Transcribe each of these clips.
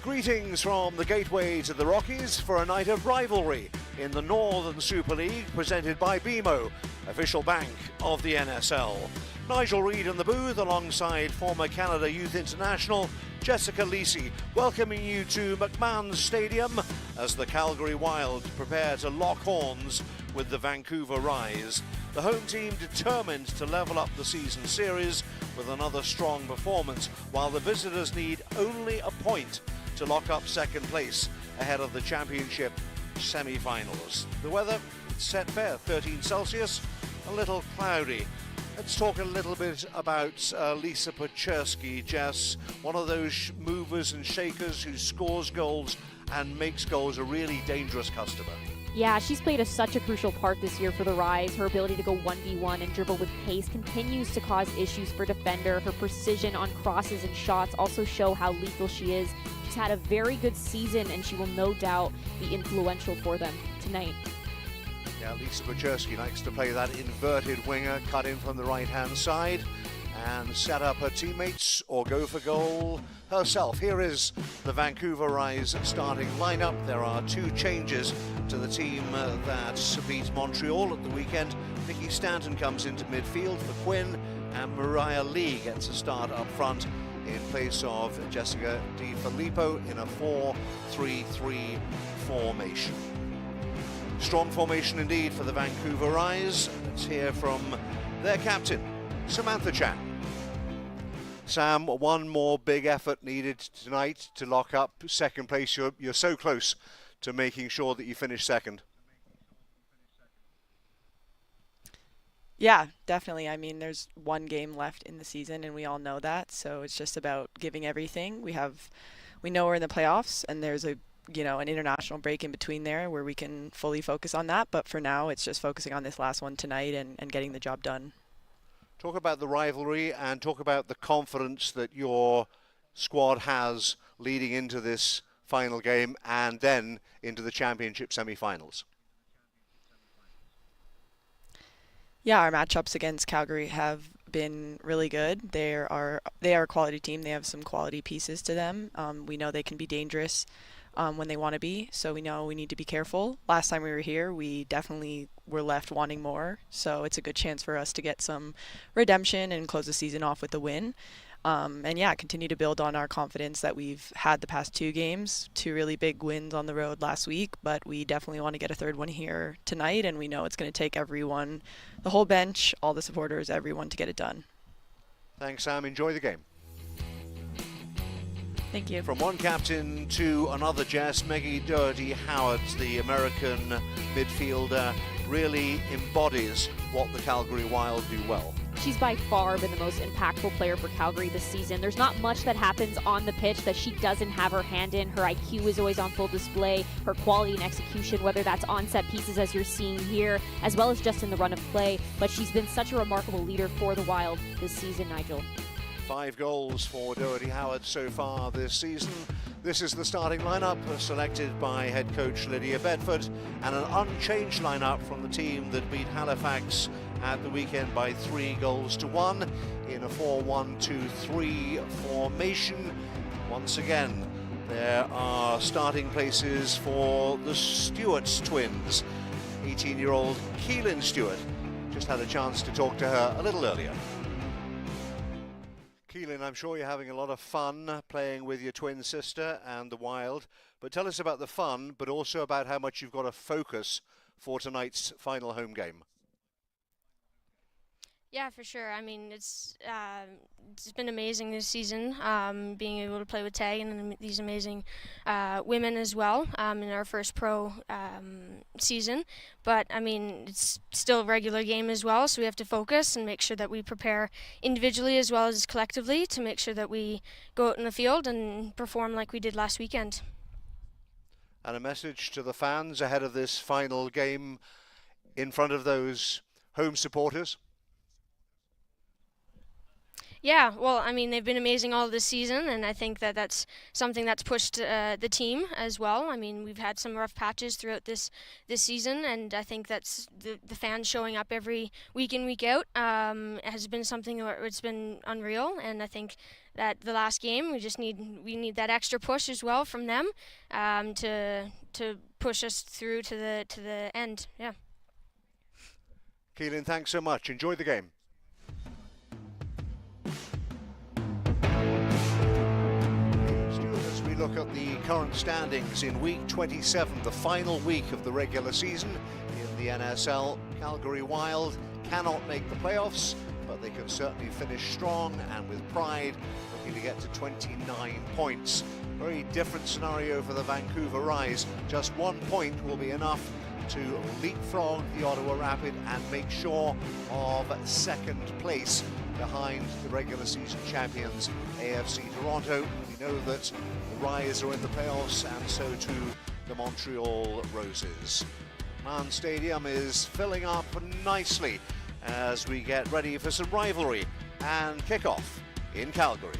Greetings from the gateway to the Rockies for a night of rivalry in the Northern Super League presented by BMO, official bank of the NSL. Nigel Reid in the booth alongside former Canada Youth International Jessica Lisi, welcoming you to McMahon Stadium as the Calgary Wild prepare to lock horns with the Vancouver Rise. The home team determined to level up the season series with another strong performance, while the visitors need only a point to lock up second place ahead of the championship semi-finals. The weather set fair, 13 Celsius, a little cloudy. Let's talk a little bit about Lisa Paczerski, Jess, one of those movers and shakers who scores goals and makes goals a really dangerous customer. Yeah, she's played such a crucial part this year for the Rise. Her ability to go 1v1 and dribble with pace continues to cause issues for defender. Her precision on crosses and shots also show how lethal she is. She's had a very good season, and she will no doubt be influential for them tonight. Yeah, Lisa Paczerski likes to play that inverted winger, cut in from the right-hand side and set up her teammates or go for goal herself. Here is the Vancouver Rise starting lineup. There are two changes to the team that beat Montreal at the weekend. Nikki Stanton comes into midfield for Quinn, and Mariah Lee gets a start up front in place of Jessica Di Filippo in a 4-3-3 formation. Strong formation indeed for the Vancouver Rise. Let's hear from their captain, Samantha Chan. Sam, one more big effort needed tonight to lock up second place. You're so close to making sure that you finish second. Yeah, definitely. I mean, there's one game left in the season, and we all know that. So it's just about giving everything. We know we're in the playoffs, and there's an international break in between there where we can fully focus on that. But for now, it's just focusing on this last one tonight and getting the job done. Talk about the rivalry and talk about the confidence that your squad has leading into this final game and then into the championship semi-finals. Yeah, our matchups against Calgary have been really good. They are a quality team. They have some quality pieces to them. We know they can be dangerous when they want to be, so we know we need to be careful. Last time we were here, we definitely were left wanting more, so it's a good chance for us to get some redemption and close the season off with a win. And yeah, continue to build on our confidence that we've had the past two games, two really big wins on the road last week, but we definitely want to get a third one here tonight, and we know it's going to take everyone, the whole bench, all the supporters, everyone to get it done. Thanks, Sam. Enjoy the game. Thank you. From one captain to another, Jess, Maggie Doherty Howard, the American midfielder, really embodies what the Calgary Wild do well. She's by far been the most impactful player for Calgary this season. There's not much that happens on the pitch that she doesn't have her hand in. Her IQ is always on full display. Her quality and execution, whether that's on set pieces as you're seeing here, as well as just in the run of play. But she's been such a remarkable leader for the Wild this season, Nigel. 5 goals for Doherty Howard so far this season. This is the starting lineup selected by head coach Lydia Bedford, and an unchanged lineup from the team that beat Halifax at the weekend by 3-1 in a 4-1-2-3 formation. Once again, there are starting places for the Stewart's twins. 18-year-old Keelan Stewart. Just had a chance to talk to her a little earlier. Keelan, I'm sure you're having a lot of fun playing with your twin sister and the Wild, but tell us about the fun, but also about how much you've got to focus for tonight's final home game. Yeah, for sure. I mean, it's been amazing this season, being able to play with Tay and these amazing women as well in our first pro season. But, I mean, it's still a regular game as well, so we have to focus and make sure that we prepare individually as well as collectively to make sure that we go out in the field and perform like we did last weekend. And a message to the fans ahead of this final game in front of those home supporters? Yeah, well, I mean, they've been amazing all this season, and I think that that's something that's pushed the team as well. I mean, we've had some rough patches throughout this season, and I think that's the fans showing up every week in, week out has been something where it's been unreal, and I think at the last game. We need that extra push as well from them to push us through to the end. Yeah. Keelan, thanks so much. Enjoy the game. As we look at the current standings in week 27, the final week of the regular season in the NSL, Calgary Wild cannot make the playoffs, but they can certainly finish strong and with pride, looking to get to 29 points. Very different scenario for the Vancouver Rise. Just 1 point will be enough to leapfrog the Ottawa Rapid and make sure of second place behind the regular season champions AFC Toronto. We know that the Rise are in the playoffs, and so too the Montreal Roses. McMahon Stadium is filling up nicely as we get ready for some rivalry and kickoff in Calgary.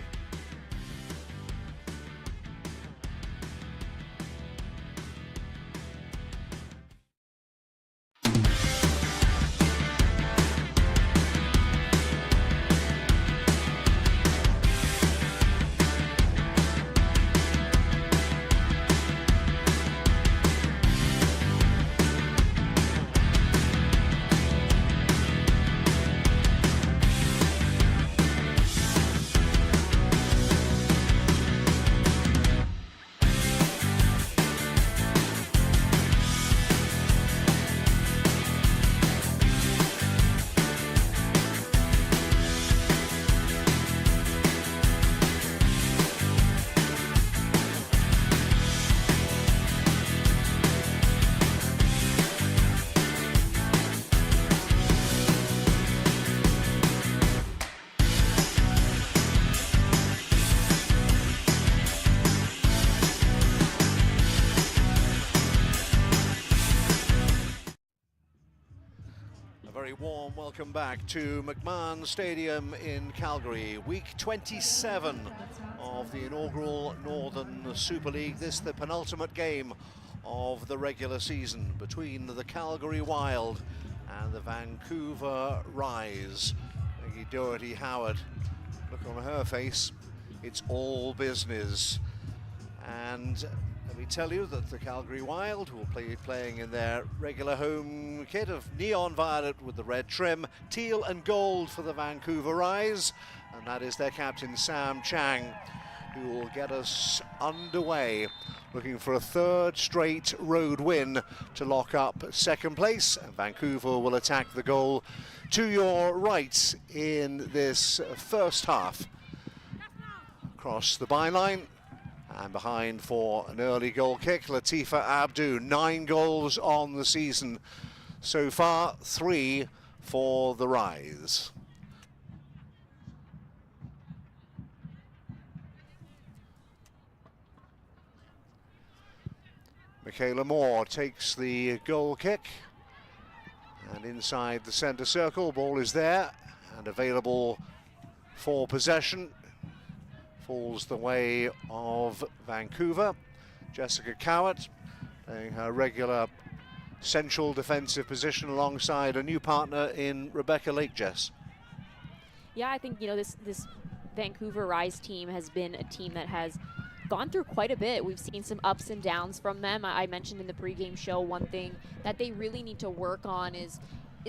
Very warm welcome back to McMahon Stadium in Calgary. Week 27 of the inaugural Northern Super League. This the penultimate game of the regular season between the Calgary Wild and the Vancouver Rise. Maggie Doherty-Howard, look on her face, it's all business. And let me tell you that the Calgary Wild will be playing in their regular home kit of neon violet with the red trim, teal and gold for the Vancouver Rise, and that is their captain Sam Chang, who will get us underway, looking for a third straight road win to lock up second place. And Vancouver will attack the goal to your right in this first half. Across the byline. And behind for an early goal kick, Latifa Abdu. 9 goals on the season so far, 3 for the Rise. Michaela Moore takes the goal kick. And inside the centre circle, ball is there and available for possession. Falls the way of Vancouver. Jessica Cowart playing her regular central defensive position alongside a new partner in Rebecca Lake-Jess. Yeah, I think, you know, this Vancouver Rise team has been a team that has gone through quite a bit. We've seen some ups and downs from them. I mentioned in the pregame show one thing that they really need to work on is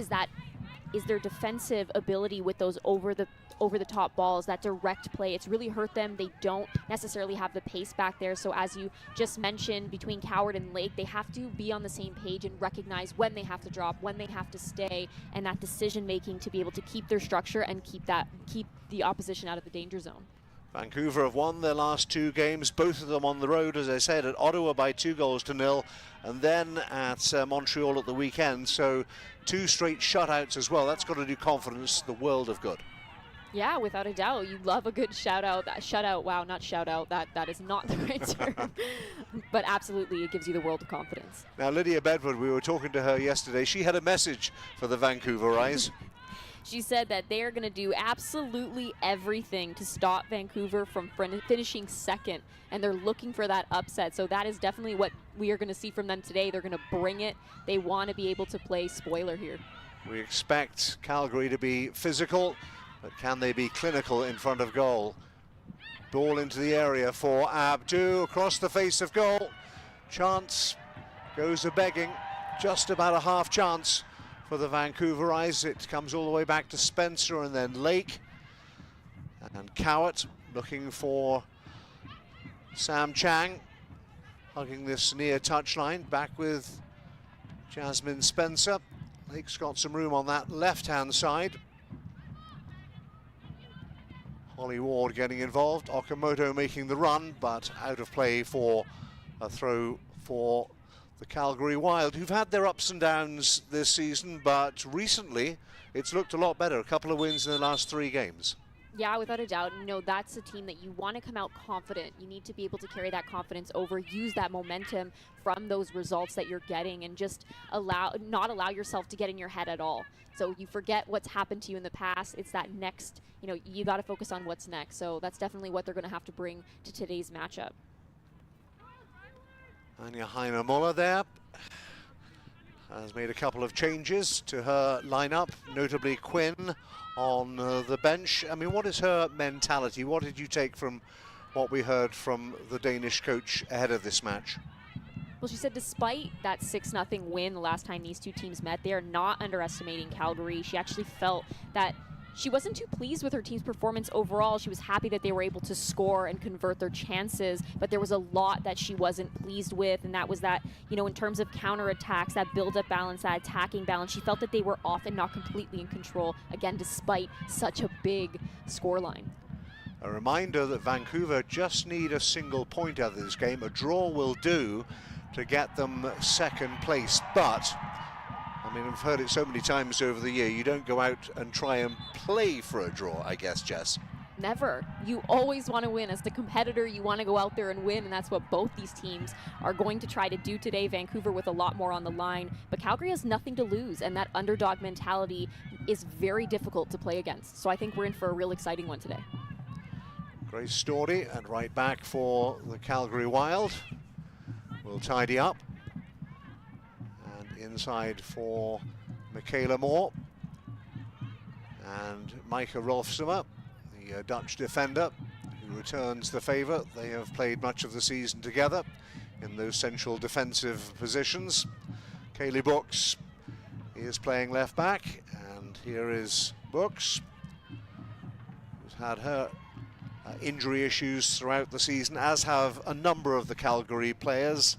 their defensive ability with those over the top balls, that direct play. It's really hurt them. They don't necessarily have the pace back there. So as you just mentioned, between Coward and Lake, they have to be on the same page and recognize when they have to drop, when they have to stay, and that decision making to be able to keep their structure and keep the opposition out of the danger zone. Vancouver have won their last 2 games, both of them on the road, as I said, at Ottawa by 2-0, and then at Montreal at the weekend. So 2 straight shutouts as well. That's got to do confidence the world of good. Yeah, without a doubt. You love a good shutout. Wow, not shout out. That is not the right term. But absolutely, it gives you the world of confidence. Now, Lydia Bedford, we were talking to her yesterday. She had a message for the Vancouver Rise. She said that they are going to do absolutely everything to stop Vancouver from finishing second, and they're looking for that upset. So that is definitely what we are going to see from them today. They're going to bring it. They want to be able to play spoiler here. We expect Calgary to be physical, but can they be clinical in front of goal? Ball into the area for Abdu, across the face of goal. Chance goes a-begging, just about a half chance for the Vancouverites. It comes all the way back to Spencer and then Lake. And Cowart looking for Sam Chang, hugging this near touchline, back with Jasmine Spencer. Lake's got some room on that left-hand side. Holly Ward getting involved, Okamoto making the run, but out of play for a throw for the Calgary Wild, who've had their ups and downs this season, but recently it's looked a lot better. A couple of wins in the last 3 games. Yeah, without a doubt. You know, that's a team that you want to come out confident. You need to be able to carry that confidence over, use that momentum from those results that you're getting, and just not allow yourself to get in your head at all. So you forget what's happened to you in the past. It's that next, you know, you got to focus on what's next. So that's definitely what they're going to have to bring to today's matchup. Anja Heiner-Muller there has made a couple of changes to her lineup, notably Quinn on the bench. I mean, what is her mentality? What did you take from what we heard from the Danish coach ahead of this match? Well, she said despite that 6-0 win the last time these two teams met, they are not underestimating Calgary. She actually felt that she wasn't too pleased with her team's performance overall. She was happy that they were able to score and convert their chances, but there was a lot that she wasn't pleased with, and that was that, you know, in terms of counterattacks, that build-up balance, that attacking balance, she felt that they were often not completely in control, again, despite such a big scoreline. A reminder that Vancouver just need a single point out of this game. A draw will do to get them second place, but I mean, I've heard it so many times over the year, you don't go out and try and play for a draw, I guess, Jess. Never. You always want to win. As the competitor, you want to go out there and win, and that's what both these teams are going to try to do today. Vancouver with a lot more on the line, but Calgary has nothing to lose, and that underdog mentality is very difficult to play against. So I think we're in for a real exciting one today. Grace Stordy and right back for the Calgary Wild. Will tidy up. And inside for Michaela Moore. And Micah Rolfsummer, the Dutch defender, who returns the favour. They have played much of the season together in those central defensive positions. Kaylee Brooks is playing left back, and here is Brooks, who's had her injury issues throughout the season, as have a number of the Calgary players.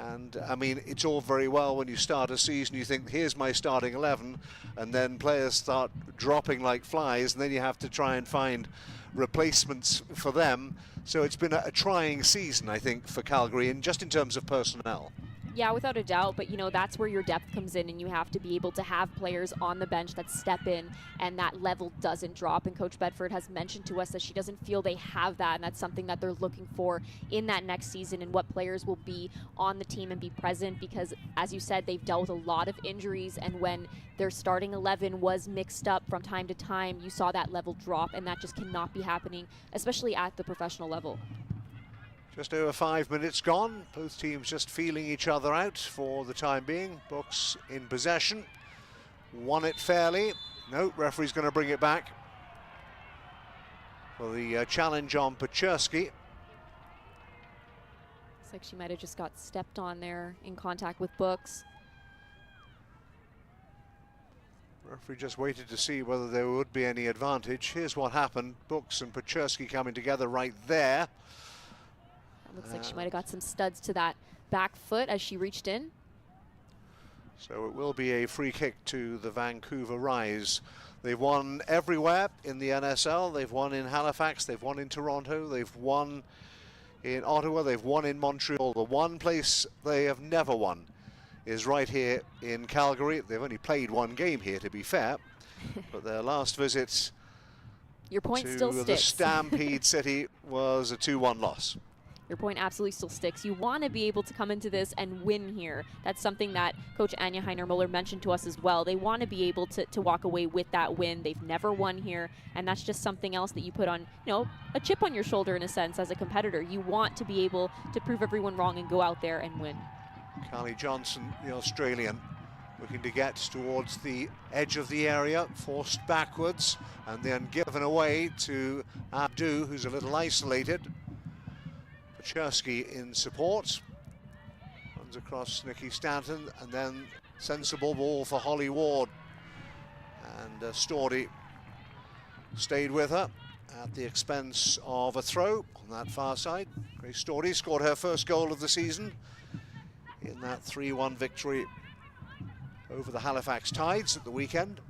And I mean, it's all very well when you start a season, you think, here's my starting 11, and then players start dropping like flies, and then you have to try and find replacements for them. So it's been a trying season, I think, for Calgary, and just in terms of personnel. Yeah, without a doubt, but you know, that's where your depth comes in, and you have to be able to have players on the bench that step in and that level doesn't drop. And Coach Bedford has mentioned to us that she doesn't feel they have that, and that's something that they're looking for in that next season, and what players will be on the team and be present, because as you said, they've dealt with a lot of injuries, and when their starting 11 was mixed up from time to time, you saw that level drop, and that just cannot be happening, especially at the professional level. Just over 5 minutes gone. Both teams just feeling each other out for the time being. Brooks in possession. Won it fairly. No, referee's going to bring it back for the challenge on Paczerski. Looks like she might have just got stepped on there in contact with Brooks. Referee just waited to see whether there would be any advantage. Here's what happened. Brooks and Paczerski coming together right there. Looks like she might have got some studs to that back foot as she reached in. So it will be a free kick to the Vancouver Rise. They've won everywhere in the NSL. They've won in Halifax, they've won in Toronto, they've won in Ottawa, they've won in Montreal. The one place they have never won is right here in Calgary. They've only played one game here, to be fair, but their last visit Your point to still the sticks. Stampede City was a 2-1 loss. Your point absolutely still sticks. You want to be able to come into this and win here. That's something that Coach Anja Heiner-Muller mentioned to us as well. They want to be able to walk away with that win. They've never won here, and that's just something else that you put on, you know, a chip on your shoulder in a sense as a competitor. You want to be able to prove everyone wrong and go out there and win. Carly Johnson, the Australian, looking to get towards the edge of the area, forced backwards and then given away to Abdu, who's a little isolated. Paczerski in support, runs across Nikki Stanton, and then sensible ball for Holly Ward, and Stordy stayed with her at the expense of a throw on that far side. Grace Stordy scored her first goal of the season in that 3-1 victory over the Halifax Tides at the weekend.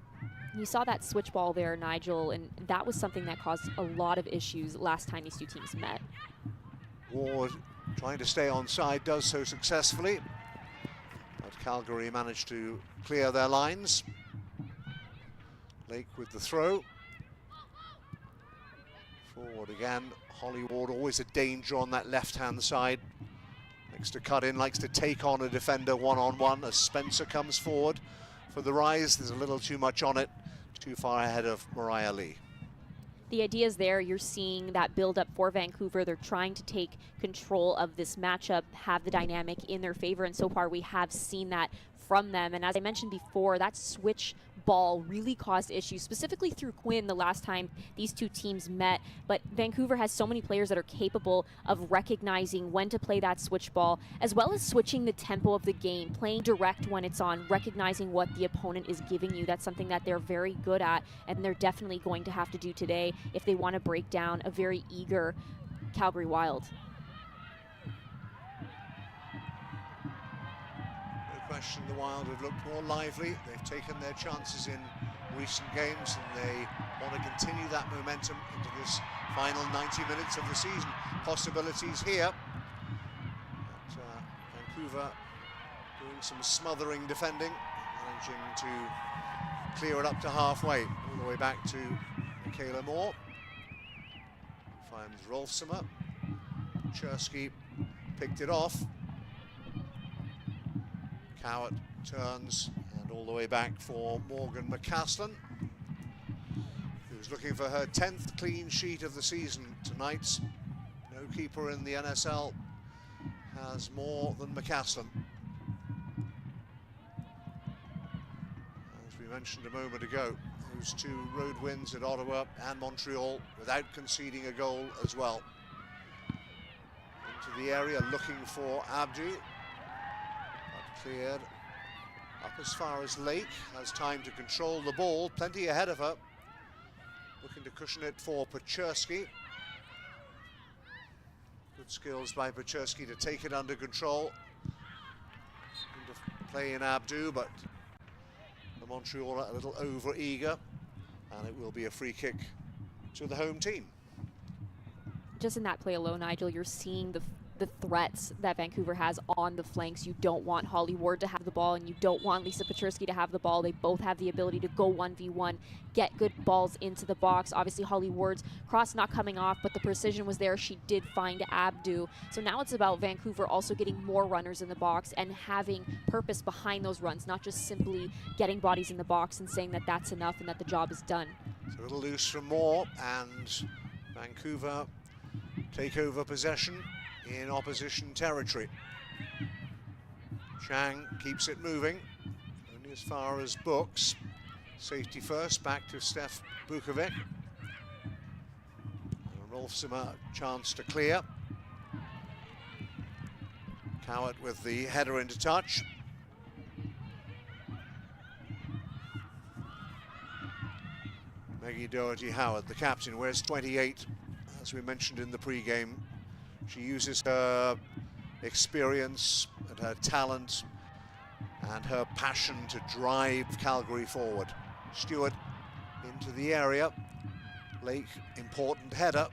You saw that switch ball there, Nigel, and that was something that caused a lot of issues last time these two teams met. Ward trying to stay on side, does so successfully, but Calgary managed to clear their lines. Lake with the throw. Forward again, Holly Ward, always a danger on that left-hand side. Likes to cut in, likes to take on a defender one-on-one as Spencer comes forward for the rise. There's a little too much on it, too far ahead of Mariah Lee. The idea is there. You're seeing that build up for Vancouver. They're trying to take control of this matchup, have the dynamic in their favor, and so far we have seen that from them. And as I mentioned before, that switch ball really caused issues, specifically through Quinn the last time these two teams met. But Vancouver has so many players that are capable of recognizing when to play that switch ball, as well as switching the tempo of the game, playing direct when it's on, recognizing what the opponent is giving you. That's something that they're very good at, and they're definitely going to have to do today if they want to break down a very eager Calgary Wild. Question, the Wild have looked more lively. They've taken their chances in recent games, and they want to continue that momentum into this final 90 minutes of the season. Possibilities here. But, Vancouver doing some smothering defending, managing to clear it up to halfway, all the way back to Michaela Moore. Finds Rolfsummer. Chersky picked it off. Cowart turns and all the way back for Morgan McCaslin, who's looking for her 10th clean sheet of the season tonight. No keeper in the NSL has more than McCaslin. As we mentioned a moment ago, those two road wins at Ottawa and Montreal without conceding a goal as well. Into the area looking for Abdu. Cleared up as far as Lake, has time to control the ball, plenty ahead of her. Looking to cushion it for Paczerski. Good skills by Paczerski to take it under control. Looking to play in Abdu, but the Montreal a little over-eager, and it will be a free kick to the home team. Just in that play alone, Nigel, you're seeing the threats that Vancouver has on the flanks. You don't want Holly Ward to have the ball, and you don't want Lisa Paczerski to have the ball. They both have the ability to go 1v1, get good balls into the box. Obviously, Holly Ward's cross not coming off, but the precision was there. She did find Abdu. So now it's about Vancouver also getting more runners in the box and having purpose behind those runs, not just simply getting bodies in the box and saying that that's enough and that the job is done. It's a little loose from Moore, and Vancouver take over possession in opposition territory. Chang keeps it moving, only as far as Books. Safety first, back to Steph Bukovic. Rolfsummer, chance to clear. Cowart with the header into touch. Maggie Doherty-Howard, the captain, wears 28, as we mentioned in the pre-game. She uses her experience and her talent and her passion to drive Calgary forward. Stewart into the area. Lake, important header.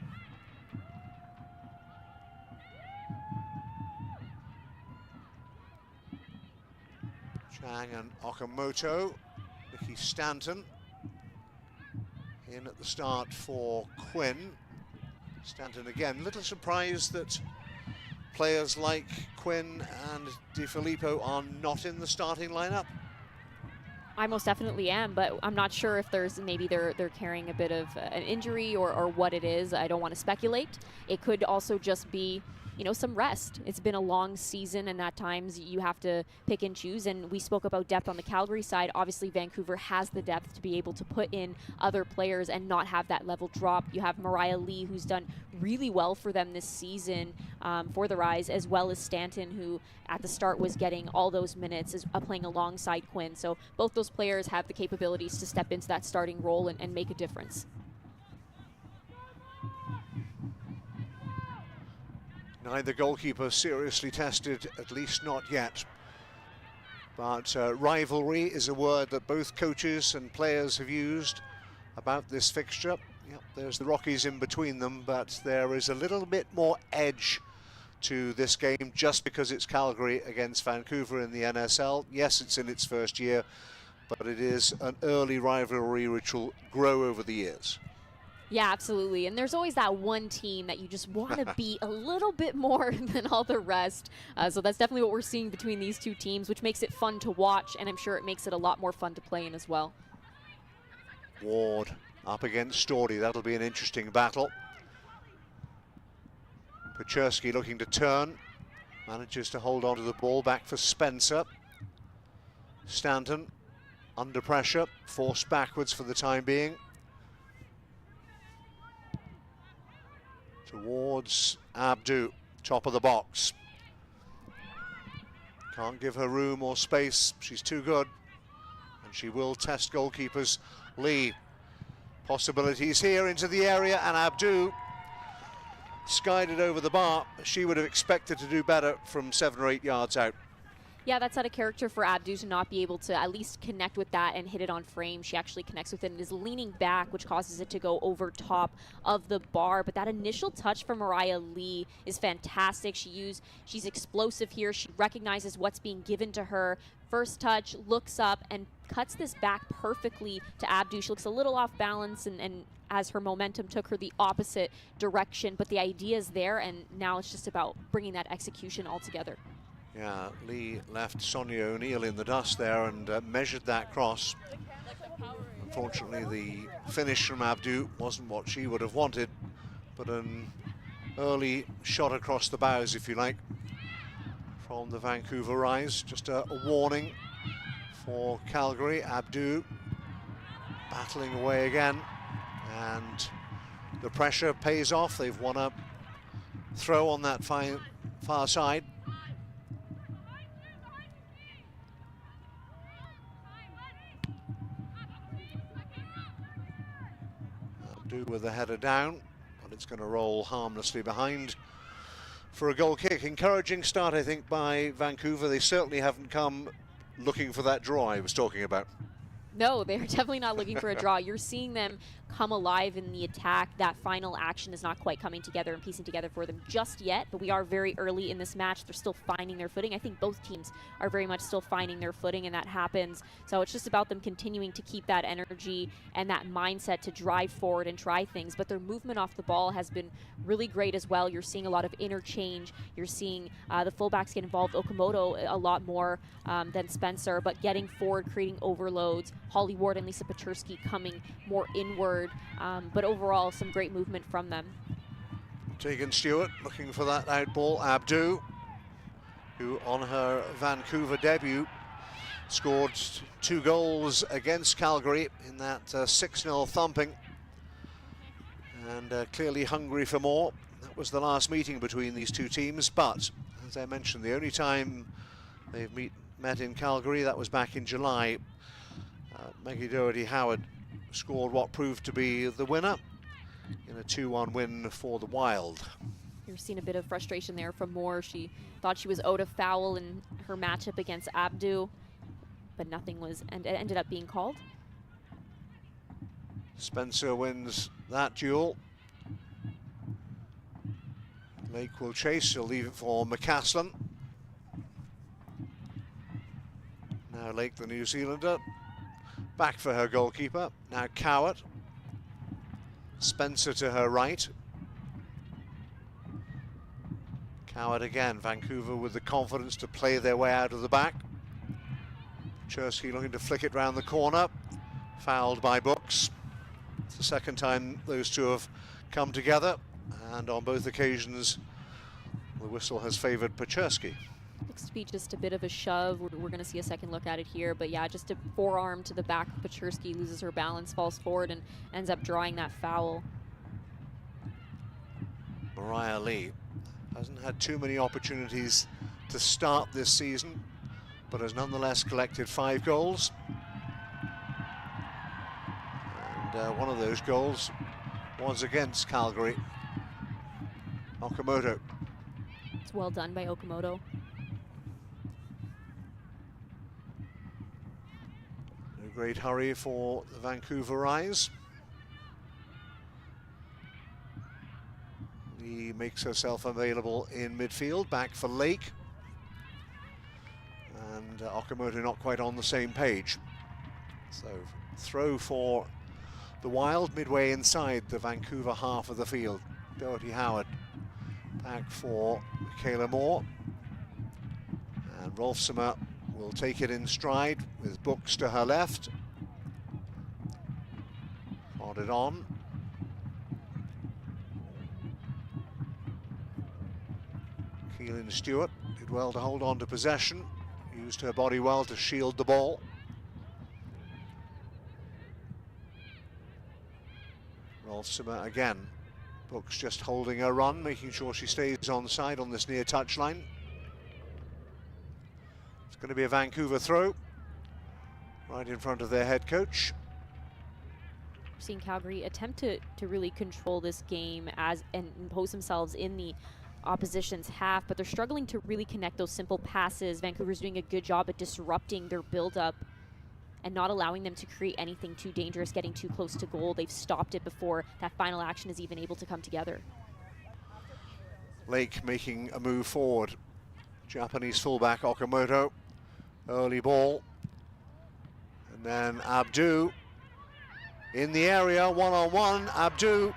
Chang and Okamoto. Nikki Stanton in at the start for Quinn. Stanton again, little surprised that players like Quinn and DiFilippo are not in the starting lineup. I most definitely am, but I'm not sure if there's maybe they're carrying a bit of an injury or what it is. I don't want to speculate. It could also just be some rest. It's been a long season, and at times you have to pick and choose. And we spoke about depth on the Calgary side. Obviously, Vancouver has the depth to be able to put in other players and not have that level drop. You have Mariah Lee, who's done really well for them this season for the Rise, as well as Stanton, who at the start was getting all those minutes, is playing alongside Quinn. So both those players have the capabilities to step into that starting role and make a difference. Neither goalkeeper seriously tested, at least not yet. But rivalry is a word that both coaches and players have used about this fixture. Yep, there's the Rockies in between them, but there is a little bit more edge to this game just because it's Calgary against Vancouver in the NSL. Yes, it's in its first year, but it is an early rivalry which will grow over the years. Yeah, absolutely. And there's always that one team that you just want to beat a little bit more than all the rest. So that's definitely what we're seeing between these two teams, which makes it fun to watch, and I'm sure it makes it a lot more fun to play in as well. Ward up against Stordy. That'll be an interesting battle. Pechersky looking to turn. Manages to hold on to the ball. Back for Spencer. Stanton under pressure. Forced backwards for the time being. Towards Abdu, top of the box. Can't give her room or space. She's too good. And she will test goalkeepers. Lee. Possibilities here into the area, and Abdu skied it over the bar. She would have expected to do better from 7 or 8 yards out. Yeah, that's out of character for Abdu to not be able to at least connect with that and hit it on frame. She actually connects with it and is leaning back, which causes it to go over top of the bar. But that initial touch from Mariah Lee is fantastic. She's explosive here. She recognizes what's being given to her. First touch, looks up, and cuts this back perfectly to Abdu. She looks a little off balance and as her momentum took her the opposite direction. But the idea is there, and now it's just about bringing that execution all together. Yeah, Lee left Sonia O'Neill in the dust there and measured that cross. Unfortunately, the finish from Abdu wasn't what she would have wanted, but an early shot across the bows, if you like, from the Vancouver Rise. Just a warning for Calgary. Abdu battling away again, and the pressure pays off. They've won a throw on that far side. With the header down, but it's going to roll harmlessly behind for a goal kick. Encouraging start, I think, by Vancouver. They certainly haven't come looking for that draw I was talking about. No, they're definitely not looking for a draw. You're seeing them come alive in the attack. That final action is not quite coming together and piecing together for them just yet, but we are very early in this match. They're still finding their footing. I think both teams are very much still finding their footing, and that happens. So it's just about them continuing to keep that energy and that mindset to drive forward and try things. But their movement off the ball has been really great as well. You're seeing a lot of interchange. You're seeing the fullbacks get involved. Okamoto a lot more than Spencer, but getting forward, creating overloads. Holly Ward and Lisa Pechersky coming more inward, but overall some great movement from them. Tegan Stewart looking for that out ball. Abdu, who on her Vancouver debut scored 2 goals against Calgary in that 6-0 thumping, and clearly hungry for more. That was the last meeting between these two teams, but as I mentioned, the only time they've met in Calgary, that was back in July. Maggie Doherty-Howard scored what proved to be the winner in a 2-1 win for the Wild. You're seeing a bit of frustration there from Moore. She thought she was owed a foul in her matchup against Abdu, but nothing was, and it ended up being called. Spencer wins that duel. Lake will chase, he'll leave it for McCaslin. Now Lake, the New Zealander, back for her goalkeeper. Now Cowart. Spencer to her right. Cowart again. Vancouver with the confidence to play their way out of the back. Chersky looking to flick it round the corner. Fouled by Brooks. It's the second time those two have come together, and on both occasions The whistle has favored Paczerski. Looks to be just a bit of a shove. We're going to see a second look at it here. But yeah, just a forearm to the back of Paczerski, loses her balance, falls forward, and ends up drawing that foul. Mariah Lee hasn't had too many opportunities to start this season, but has nonetheless collected 5 goals. And one of those goals was against Calgary. Okamoto. It's well done by Okamoto. No great hurry for the Vancouver Eyes. He makes herself available in midfield, back for Lake. And Okamoto not quite on the same page. So throw for the Wild midway inside the Vancouver half of the field. Doherty Howard back for Michaela Moore. And Rolfsummer will take it in stride with Books to her left. Prodded on. Keelan Stewart did well to hold on to possession, used her body well to shield the ball. Rolfsummer again. Books just holding her run, making sure she stays on side on this near touchline. It's going to be a Vancouver throw, right in front of their head coach. Seeing Calgary attempt to really control this game and impose themselves in the opposition's half, but they're struggling to really connect those simple passes. Vancouver's doing a good job at disrupting their build-up and not allowing them to create anything too dangerous, getting too close to goal. They've stopped it before that final action is even able to come together. Lake making a move forward. Japanese fullback Okamoto, early ball. And then Abdu in the area, one-on-one, Abdu.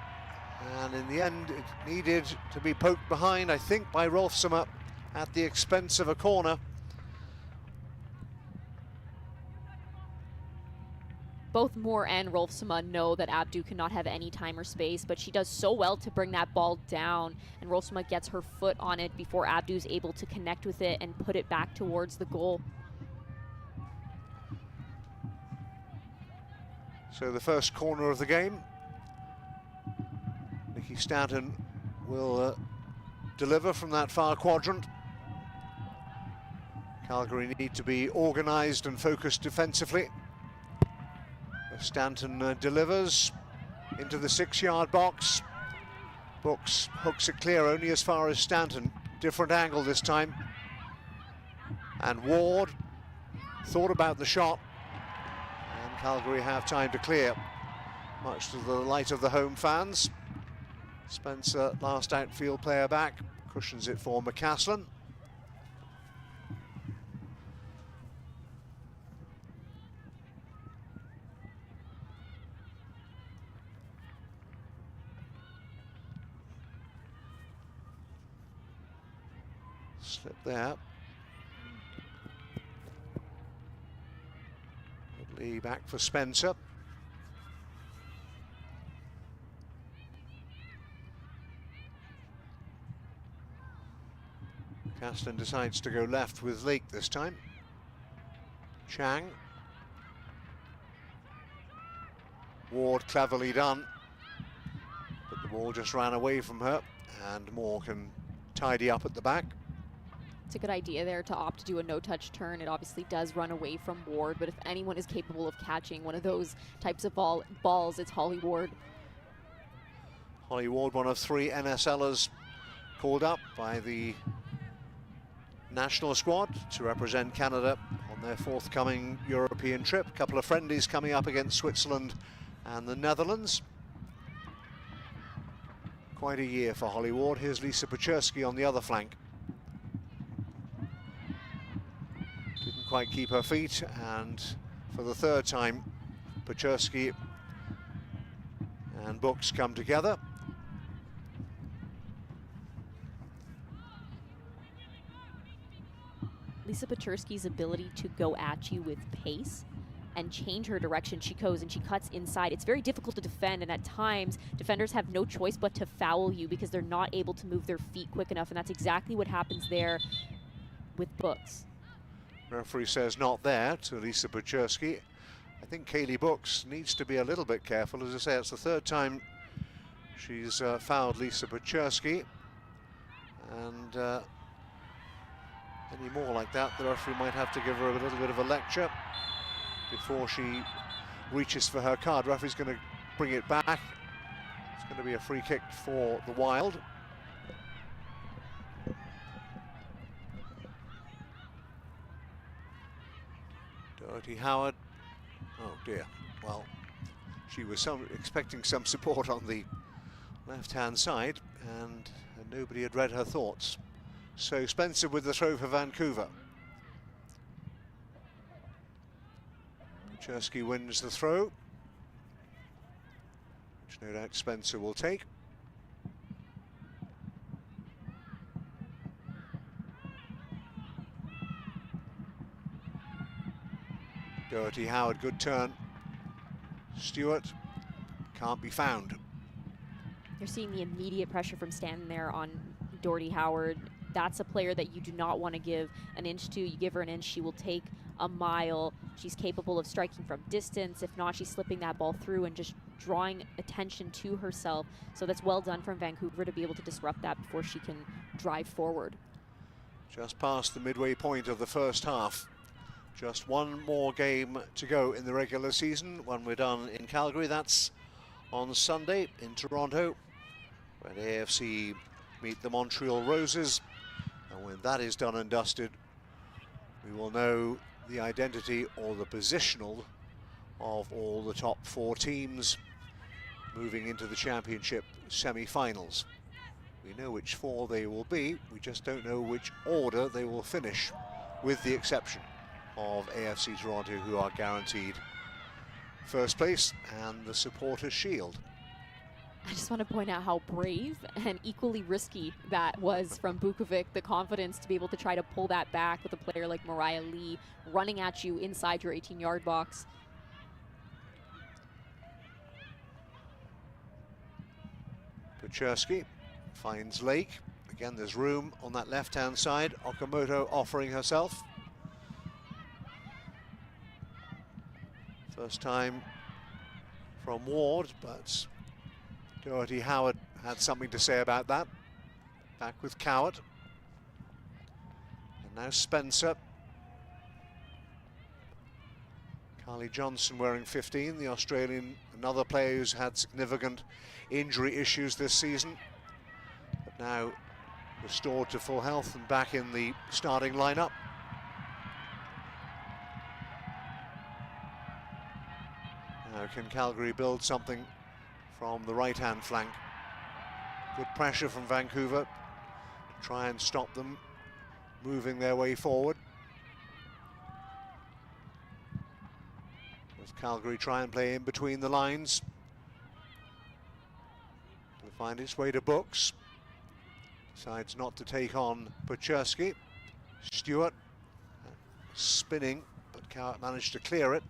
And in the end, it needed to be poked behind, I think, by Rolfsummer at the expense of a corner. Both Moore and Rolfsummer know that Abdu cannot have any time or space, but she does so well to bring that ball down, and Rolfsummer gets her foot on it before Abdu's able to connect with it and put it back towards the goal. So the first corner of the game. Nikki Stanton will deliver from that far quadrant. Calgary need to be organised and focused defensively. Stanton delivers into the 6-yard box. Books hooks it clear only as far as Stanton. Different angle this time. And Ward thought about the shot. And Calgary have time to clear, much to the delight of the home fans. Spencer, last outfield player back, cushions it for McCaslin. Slip there. Lee back for Spencer. Caston decides to go left with Lake this time. Chang. Ward cleverly done, but the ball just ran away from her, and Moore can tidy up at the back. It's a good idea there to opt to do a no-touch turn. It obviously does run away from Ward, but if anyone is capable of catching one of those types of balls, it's Holly Ward. Holly Ward, one of 3 NSLers called up by the national squad to represent Canada on their forthcoming European trip. A couple of friendlies coming up against Switzerland and the Netherlands. Quite a year for Holly Ward. Here's Lisa Paczerski on the other flank. Didn't quite keep her feet, and for the 3rd time, Paczerski and Books come together. Lisa Paczerski's ability to go at you with pace and change her direction. She goes and she cuts inside. It's very difficult to defend, and at times defenders have no choice but to foul you because they're not able to move their feet quick enough, and that's exactly what happens there with Books. Referee says not there to Lisa Buczerski. I think Kaylee Books needs to be a little bit careful. As I say, it's the third time she's fouled Lisa Buczerski, and any more like that, the referee might have to give her a little bit of a lecture before she reaches for her card. The referee's going to bring it back. It's going to be a free kick for the Wild. Doherty Howard. Oh dear. Well, she was expecting some support on the left-hand side, and nobody had read her thoughts. So Spencer with the throw for Vancouver. Buczerski wins the throw, which no doubt Spencer will take. Doherty Howard, good turn. Stewart can't be found. You're seeing the immediate pressure from standing there on Doherty Howard. That's a player that you do not want to give an inch to. You give her an inch, she will take a mile. She's capable of striking from distance. If not, she's slipping that ball through and just drawing attention to herself. So that's well done from Vancouver to be able to disrupt that before she can drive forward. Just past the midway point of the first half. Just one more game to go in the regular season when we're done in Calgary. That's on Sunday in Toronto, when AFC meet the Montreal Roses. And when that is done and dusted, we will know the identity or the positional of all the top 4 teams moving into the championship semi-finals. We know which 4 they will be, we just don't know which order they will finish, with the exception of AFC Toronto, who are guaranteed first place and the Supporters' Shield. I just want to point out how brave and equally risky that was from Bukovic, the confidence to be able to try to pull that back with a player like Mariah Lee running at you inside your 18-yard box. Buczerski finds Lake. Again, there's room on that left-hand side. Okamoto offering herself. First time from Ward, but Doherty Howard had something to say about that. Back with Coward. And now Spencer. Carly Johnson wearing 15, the Australian, another player who's had significant injury issues this season, but now restored to full health and back in the starting lineup. Now can Calgary build something from the right-hand flank? Good pressure from Vancouver to try and stop them moving their way forward. Does Calgary try and play in between the lines? Will find its way to Books. Decides not to take on Buczerski. Stewart spinning, but Cowart managed to clear it.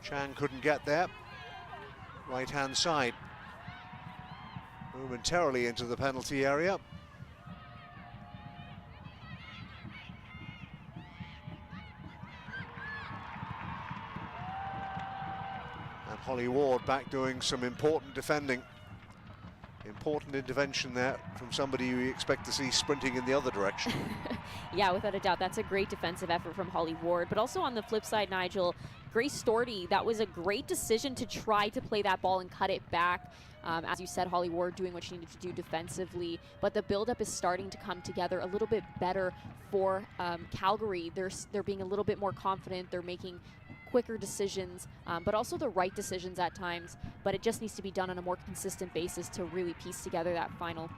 Chang couldn't get there. Right-hand side. Momentarily into the penalty area. And Holly Ward back doing some important defending. Important intervention there from somebody who you expect to see sprinting in the other direction. Yeah, without a doubt, that's a great defensive effort from Holly Ward. But also on the flip side, Nigel, Grace Storty, that was a great decision to try to play that ball and cut it back. As you said, Holly Ward doing what she needed to do defensively, but the buildup is starting to come together a little bit better for Calgary. They're being a little bit more confident. They're making quicker decisions, but also the right decisions at times, but it just needs to be done on a more consistent basis to really piece together that final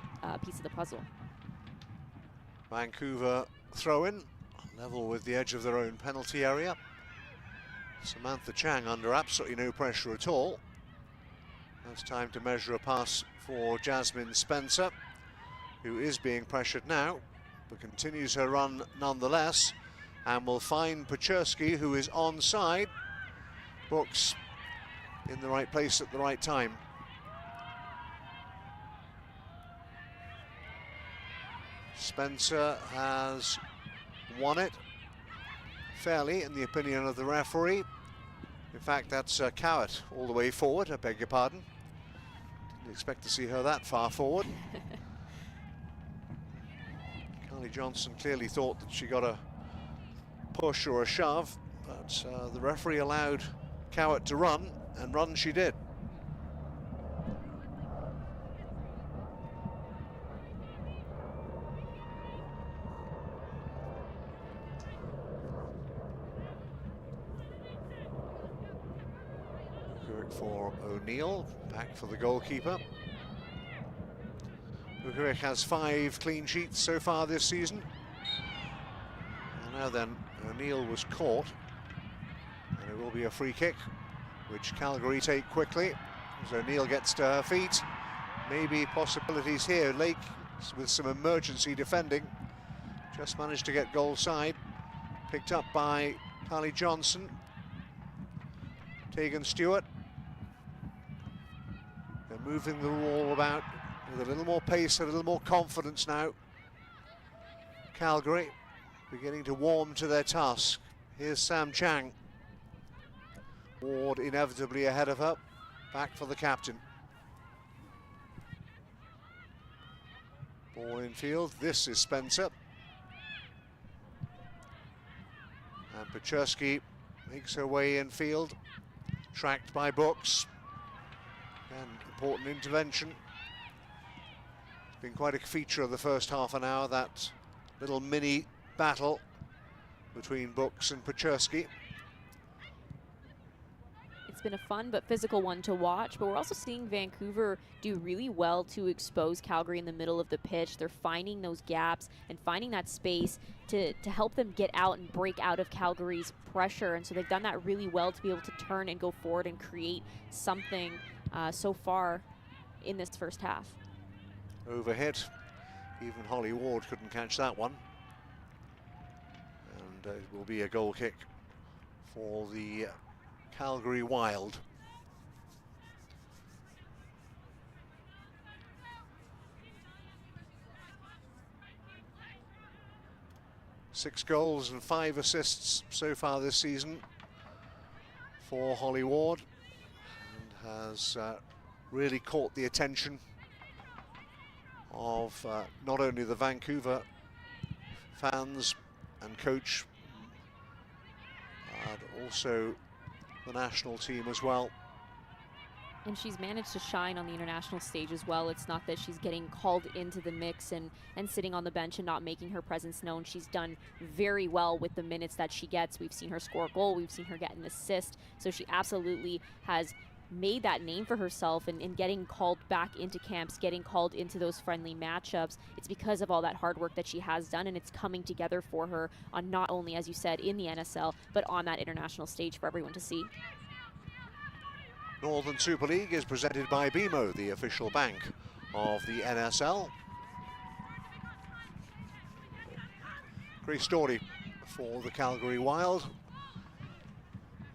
piece of the puzzle. Vancouver throw-in, level with the edge of their own penalty area. Samantha Chang under absolutely no pressure at all. Now it's time to measure a pass for Jasmine Spencer, who is being pressured now, but continues her run nonetheless. and will find Pechersky, who is onside. Brooks in the right place at the right time. Spencer has won it fairly, in the opinion of the referee. In fact, that's Cowett all the way forward, I beg your pardon. Didn't expect to see her that far forward. Carly Johnson clearly thought that she got a push or a shove, but the referee allowed Cowett to run, and run she did. For O'Neill, back for the goalkeeper. Bukovic has 5 clean sheets so far this season. And now then, O'Neill was caught, and it will be a free kick, which Calgary take quickly as O'Neill gets to her feet. Maybe possibilities here. Lake with some emergency defending, just managed to get goal side. Picked up by Carly Johnson. Tegan Stewart. They're moving the ball about with a little more pace, a little more confidence now. Calgary beginning to warm to their task. Here's Sam Chang. Ward inevitably ahead of her. Back for the captain. Ball in field. This is Spencer. And Pechersky makes her way in field. Tracked by Brooks. And important intervention. It's been quite a feature of the first half an hour, that little mini battle between Brooks and Pechersky. It's been a fun but physical one to watch, but we're also seeing Vancouver do really well to expose Calgary in the middle of the pitch. They're finding those gaps and finding that space to help them get out and break out of Calgary's pressure, and so they've done that really well to be able to turn and go forward and create something so far in this first half. Overhit. Even Holly Ward couldn't catch that one. And it will be a goal kick for the Calgary Wild. Six goals and 5 assists so far this season for Holly Ward, and has really caught the attention of not only the Vancouver fans and coach, but also the national team as well. And she's managed to shine on the international stage as well. It's not that she's getting called into the mix and sitting on the bench and not making her presence known. She's done very well with the minutes that she gets. We've seen her score a goal. We've seen her get an assist. So she absolutely has made that name for herself, and in getting called back into camps, getting called into those friendly matchups. It's because of all that hard work that she has done, and it's coming together for her on not only, as you said, in the NSL, but on that international stage for everyone to see. Northern Super League is presented by BMO, the official bank of the NSL. Grace Doherty for the Calgary Wild,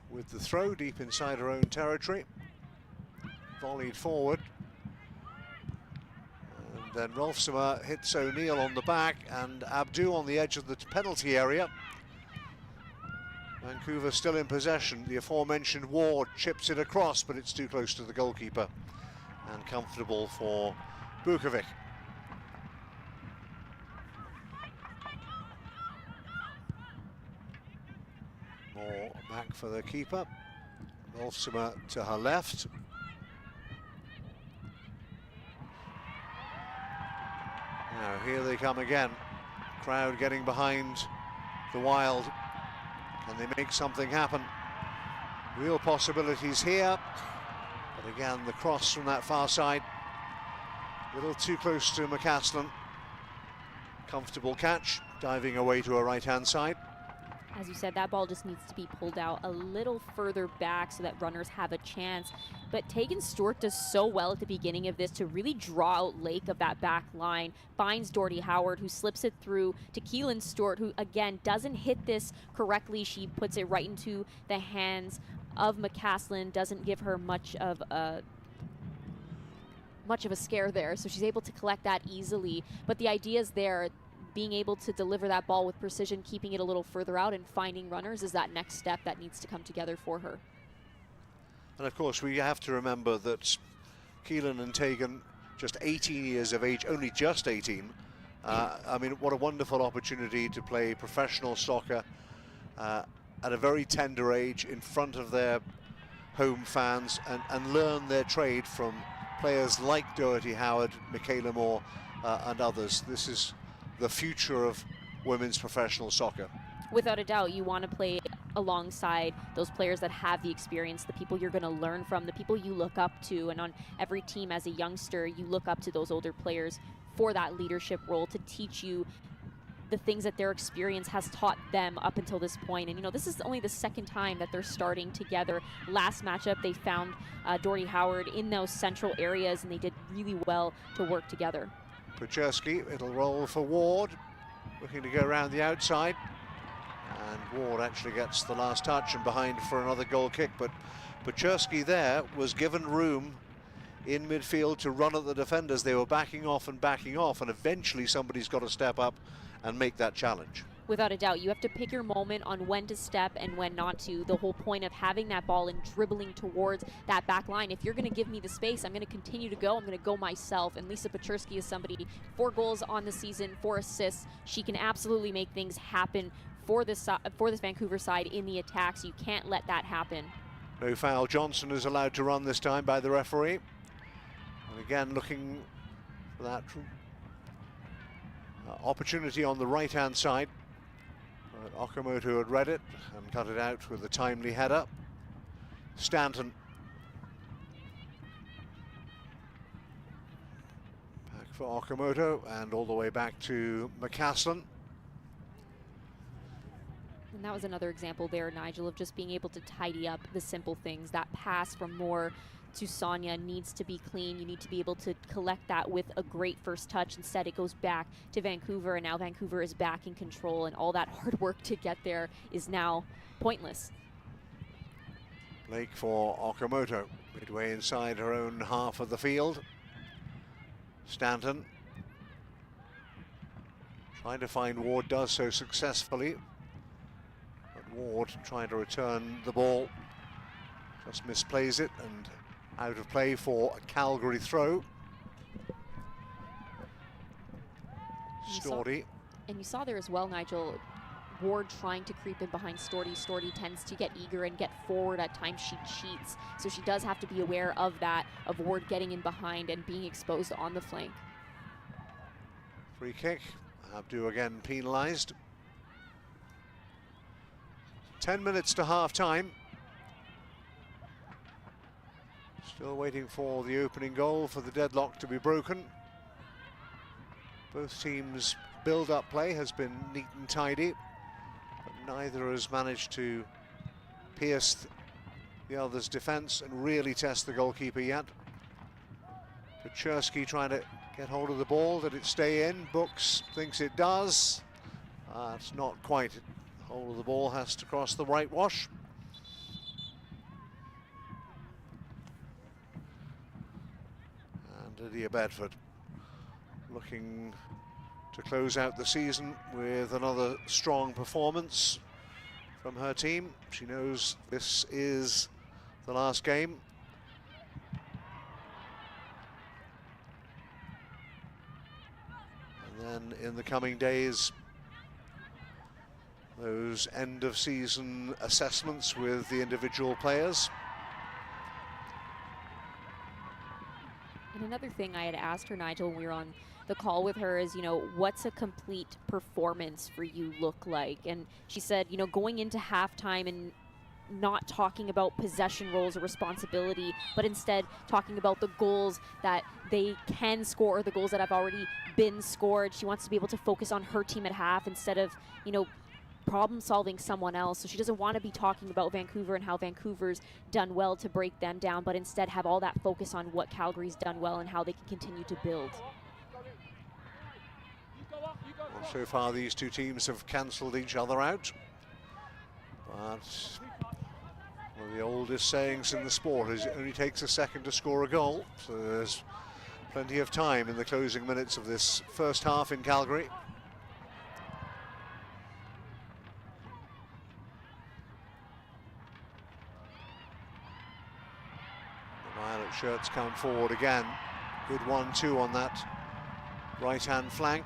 with the throw deep inside her own territory. Volleyed forward. And then Rolfsema hits O'Neill on the back, and Abdu on the edge of the penalty area. Vancouver still in possession. The aforementioned Ward chips it across, but it's too close to the goalkeeper and comfortable for Bukovic. More back for the keeper. Rolfsema to her left. Now here they come again. Crowd getting behind the Wild. Can they make something happen? Real possibilities here. But again, the cross from that far side. A little too close to McCaslin. Comfortable catch, diving away to her right-hand side. As you said, that ball just needs to be pulled out a little further back so that runners have a chance. But Tegan Stewart does so well at the beginning of this to really draw out Lake of that back line, finds Doherty Howard, who slips it through to Keelan Stewart, who again doesn't hit this correctly. She puts it right into the hands of McCaslin, doesn't give her much of a scare there, so she's able to collect that easily. But the idea is there. Being able to deliver that ball with precision, keeping it a little further out and finding runners is that next step that needs to come together for her. And of course, we have to remember that Keelan and Tegan, just 18 years of age, only just 18. I mean, what a wonderful opportunity to play professional soccer at a very tender age in front of their home fans and learn their trade from players like Doherty Howard, Michaela Moore, and others. This is the future of women's professional soccer. Without a doubt, you want to play alongside those players that have the experience, the people you're going to learn from, the people you look up to. And on every team as a youngster, you look up to those older players for that leadership role to teach you the things that their experience has taught them up until this point. And, you know, this is only the second time that they're starting together. Last matchup, they found Doherty Howard in those central areas, and they did really well to work together. Paczerski, it'll roll for Ward, looking to go around the outside, and Ward actually gets the last touch and behind for another goal kick, but Paczerski there was given room in midfield to run at the defenders. They were backing off, and eventually somebody's got to step up and make that challenge. Without a doubt, you have to pick your moment on when to step and when not to. The whole point of having that ball and dribbling towards that back line. If you're going to give me the space, I'm going to continue to go. I'm going to go myself. And Lisa Paczerski is somebody, 4 goals on the season, 4 assists. She can absolutely make things happen for this Vancouver side in the attack, so you can't let that happen. No foul. Johnson is allowed to run this time by the referee. And again, looking for that opportunity on the right-hand side. Okamoto had read it and cut it out with a timely header. Stanton. Back for Okamoto and all the way back to McCaslin. And that was another example there, Nigel, of just being able to tidy up the simple things. That pass from Moore to Sonia needs to be clean. You need to be able to collect that with a great first touch. Instead, it goes back to Vancouver, and now Vancouver is back in control, and all that hard work to get there is now pointless. Blake for Okamoto, midway inside her own half of the field. Stanton trying to find Ward, does so successfully. But Ward trying to return the ball, just misplays it, and out of play for a Calgary throw. Storty. And you saw there as well, Nigel, Ward trying to creep in behind Storty. Storty tends to get eager and get forward. At times she cheats. So she does have to be aware of that, of Ward getting in behind and being exposed on the flank. Free kick. Abdu again penalised. 10 minutes to half time. Still waiting for the opening goal for the deadlock to be broken. Both teams' build-up play has been neat and tidy, but neither has managed to pierce the other's defence and really test the goalkeeper yet. Paczerski trying to get hold of the ball. Did it stay in? Brooks thinks it does. It's not quite. Hold of the ball has to cross the whitewash. Lydia Bedford looking to close out the season with another strong performance from her team. She knows this is the last game. And then in the coming days, those end of season assessments with the individual players. And another thing I had asked her, Nigel, when we were on the call with her is, you know, what's a complete performance for you look like? And she said, you know, going into halftime and not talking about possession roles or responsibility, but instead talking about the goals that they can score, the goals that have already been scored. She wants to be able to focus on her team at half instead of, you know, problem solving someone else. So she doesn't want to be talking about Vancouver and how Vancouver's done well to break them down, but instead have all that focus on what Calgary's done well and how they can continue to build. Well, so far these two teams have cancelled each other out. But one of the oldest sayings in the sport is it only takes a second to score a goal. So there's plenty of time in the closing minutes of this first half in Calgary. The violet shirts come forward again. Good 1-2 on that right-hand flank.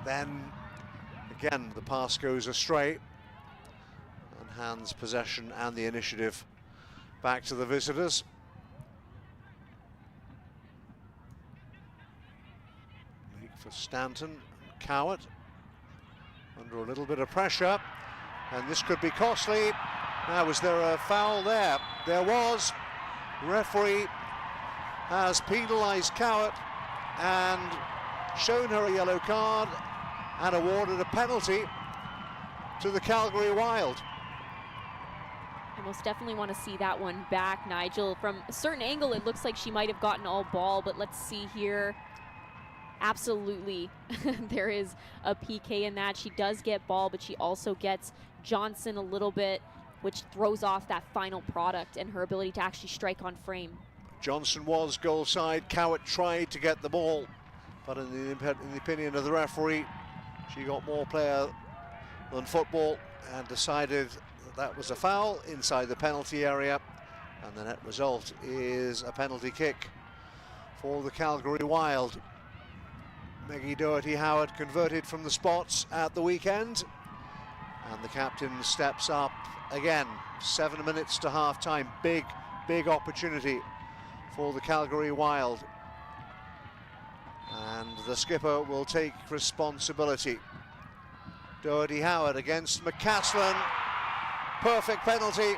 Then again the pass goes astray and hands possession and the initiative back to the visitors. Leak for Stanton and Cowart under a little bit of pressure, and this could be costly. Now, was there a foul there? There was. Referee has penalised Cowart and shown her a yellow card and awarded a penalty to the Calgary Wild. I most definitely want to see that one back, Nigel. From a certain angle, it looks like she might have gotten all ball, but let's see here. Absolutely, there is a PK in that. She does get ball, but she also gets Johnson a little bit, which throws off that final product and her ability to actually strike on frame. Johnson was goal side. Cowart tried to get the ball, but in the opinion of the referee, she got more player than football and decided that was a foul inside the penalty area, and the net result is a penalty kick for the Calgary Wild. Maggie Doherty-Howard converted from the spots at the weekend, and the captain steps up again. 7 minutes to half-time. Big opportunity for the Calgary Wild, and the skipper will take responsibility. Doherty-Howard against McCaslin. Perfect penalty,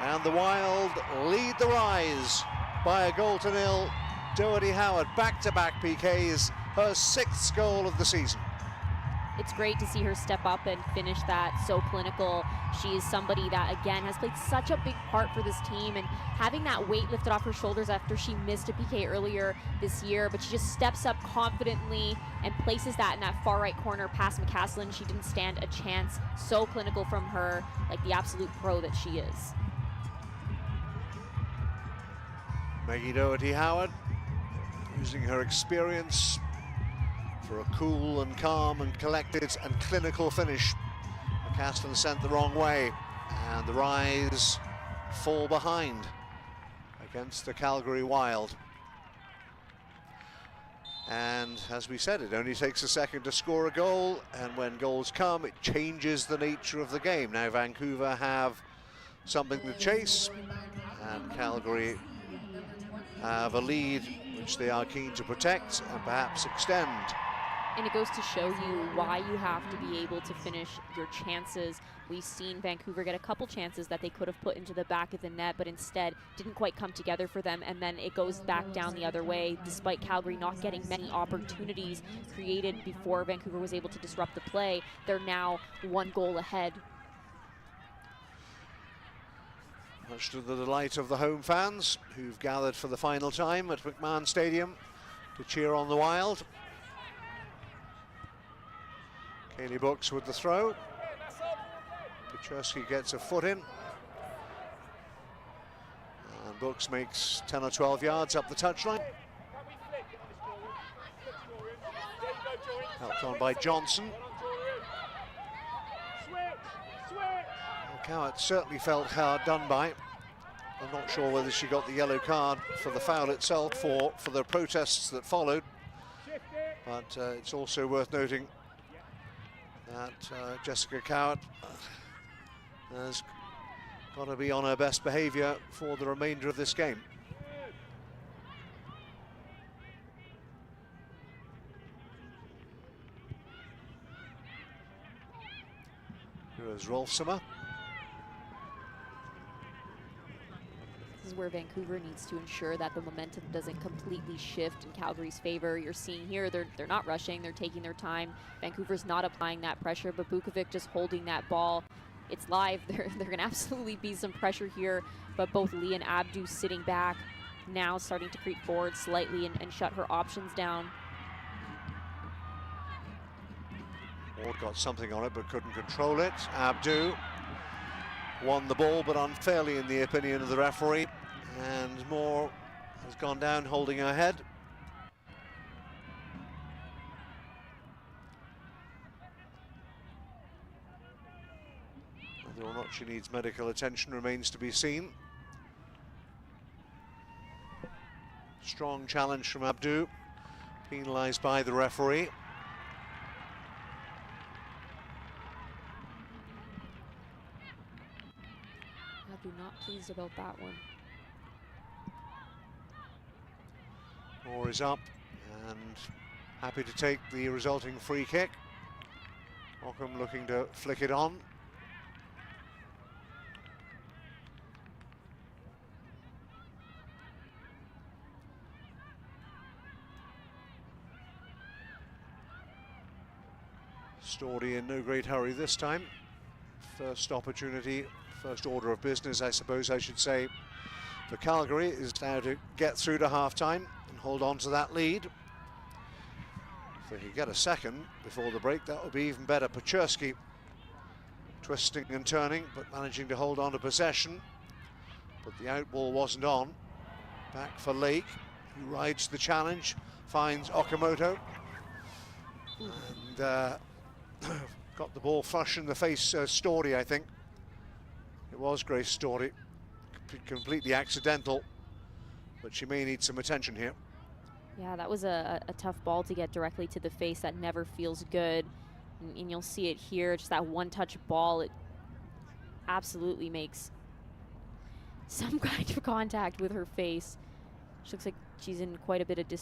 and the Wild lead the rise by a 0-0. Doherty-Howard back-to-back PKs, her 6th goal of the season. It's great to see her step up and finish that so clinical. She is somebody that, again, has played such a big part for this team, and having that weight lifted off her shoulders after she missed a PK earlier this year, but she just steps up confidently and places that in that far right corner past McCaslin. She didn't stand a chance. So clinical from her, like the absolute pro that she is. Maggie Doherty-Howard using her experience for a cool and calm and collected and clinical finish. McCaslin sent the wrong way, and the Rise fall behind against the Calgary Wild. And as we said, it only takes a second to score a goal, and when goals come, it changes the nature of the game. Now Vancouver have something to chase, and Calgary have a lead which they are keen to protect and perhaps extend. And it goes to show you why you have to be able to finish your chances. We've seen Vancouver get a couple chances that they could have put into the back of the net, but instead didn't quite come together for them, and then it goes back down the other way, despite Calgary not getting many opportunities created before Vancouver was able to disrupt the play. They're now 1 goal ahead. Much to the delight of the home fans who've gathered for the final time at McMahon Stadium to cheer on the Wild. Kaylee Brooks with the throw. Pechersky gets a foot in. And Brooks makes 10 or 12 yards up the touchline. Helped on by Johnson. Cowart certainly felt hard done by. I'm not sure whether she got the yellow card for the foul itself for the protests that followed. But it's also worth noting that Jessica Cowart has got to be on her best behaviour for the remainder of this game. Here is Rolfsummer. This is where Vancouver needs to ensure that the momentum doesn't completely shift in Calgary's favor. You're seeing here, they're not rushing, they're taking their time. Vancouver's not applying that pressure, but Bukovic just holding that ball. It's live. There can absolutely be some pressure here, but both Lee and Abdu sitting back, now starting to creep forward slightly and shut her options down. Ward got something on it but couldn't control it. Abdu won the ball but unfairly in the opinion of the referee, and Moore has gone down holding her head. Whether or not she needs medical attention remains to be seen. Strong challenge from Abdu, penalised by the referee. Abdu not pleased about that one. Moore is up and happy to take the resulting free kick. Ockham looking to flick it on. Storey in no great hurry this time. First opportunity, first order of business, I suppose I should say, for Calgary is now to get through to half-time and hold on to that lead. If they could get a second before the break, that would be even better. Paczerski twisting and turning, but managing to hold on to possession. But the out ball wasn't on. Back for Lake, who rides the challenge, finds Okamoto. And got the ball flush in the face, Storey, I think. It was Grace Storey. Completely accidental, but she may need some attention here. Yeah, that was a tough ball to get directly to the face. That never feels good. And you'll see it here, just that one-touch ball. It absolutely makes some kind of contact with her face. She looks like she's in quite a bit of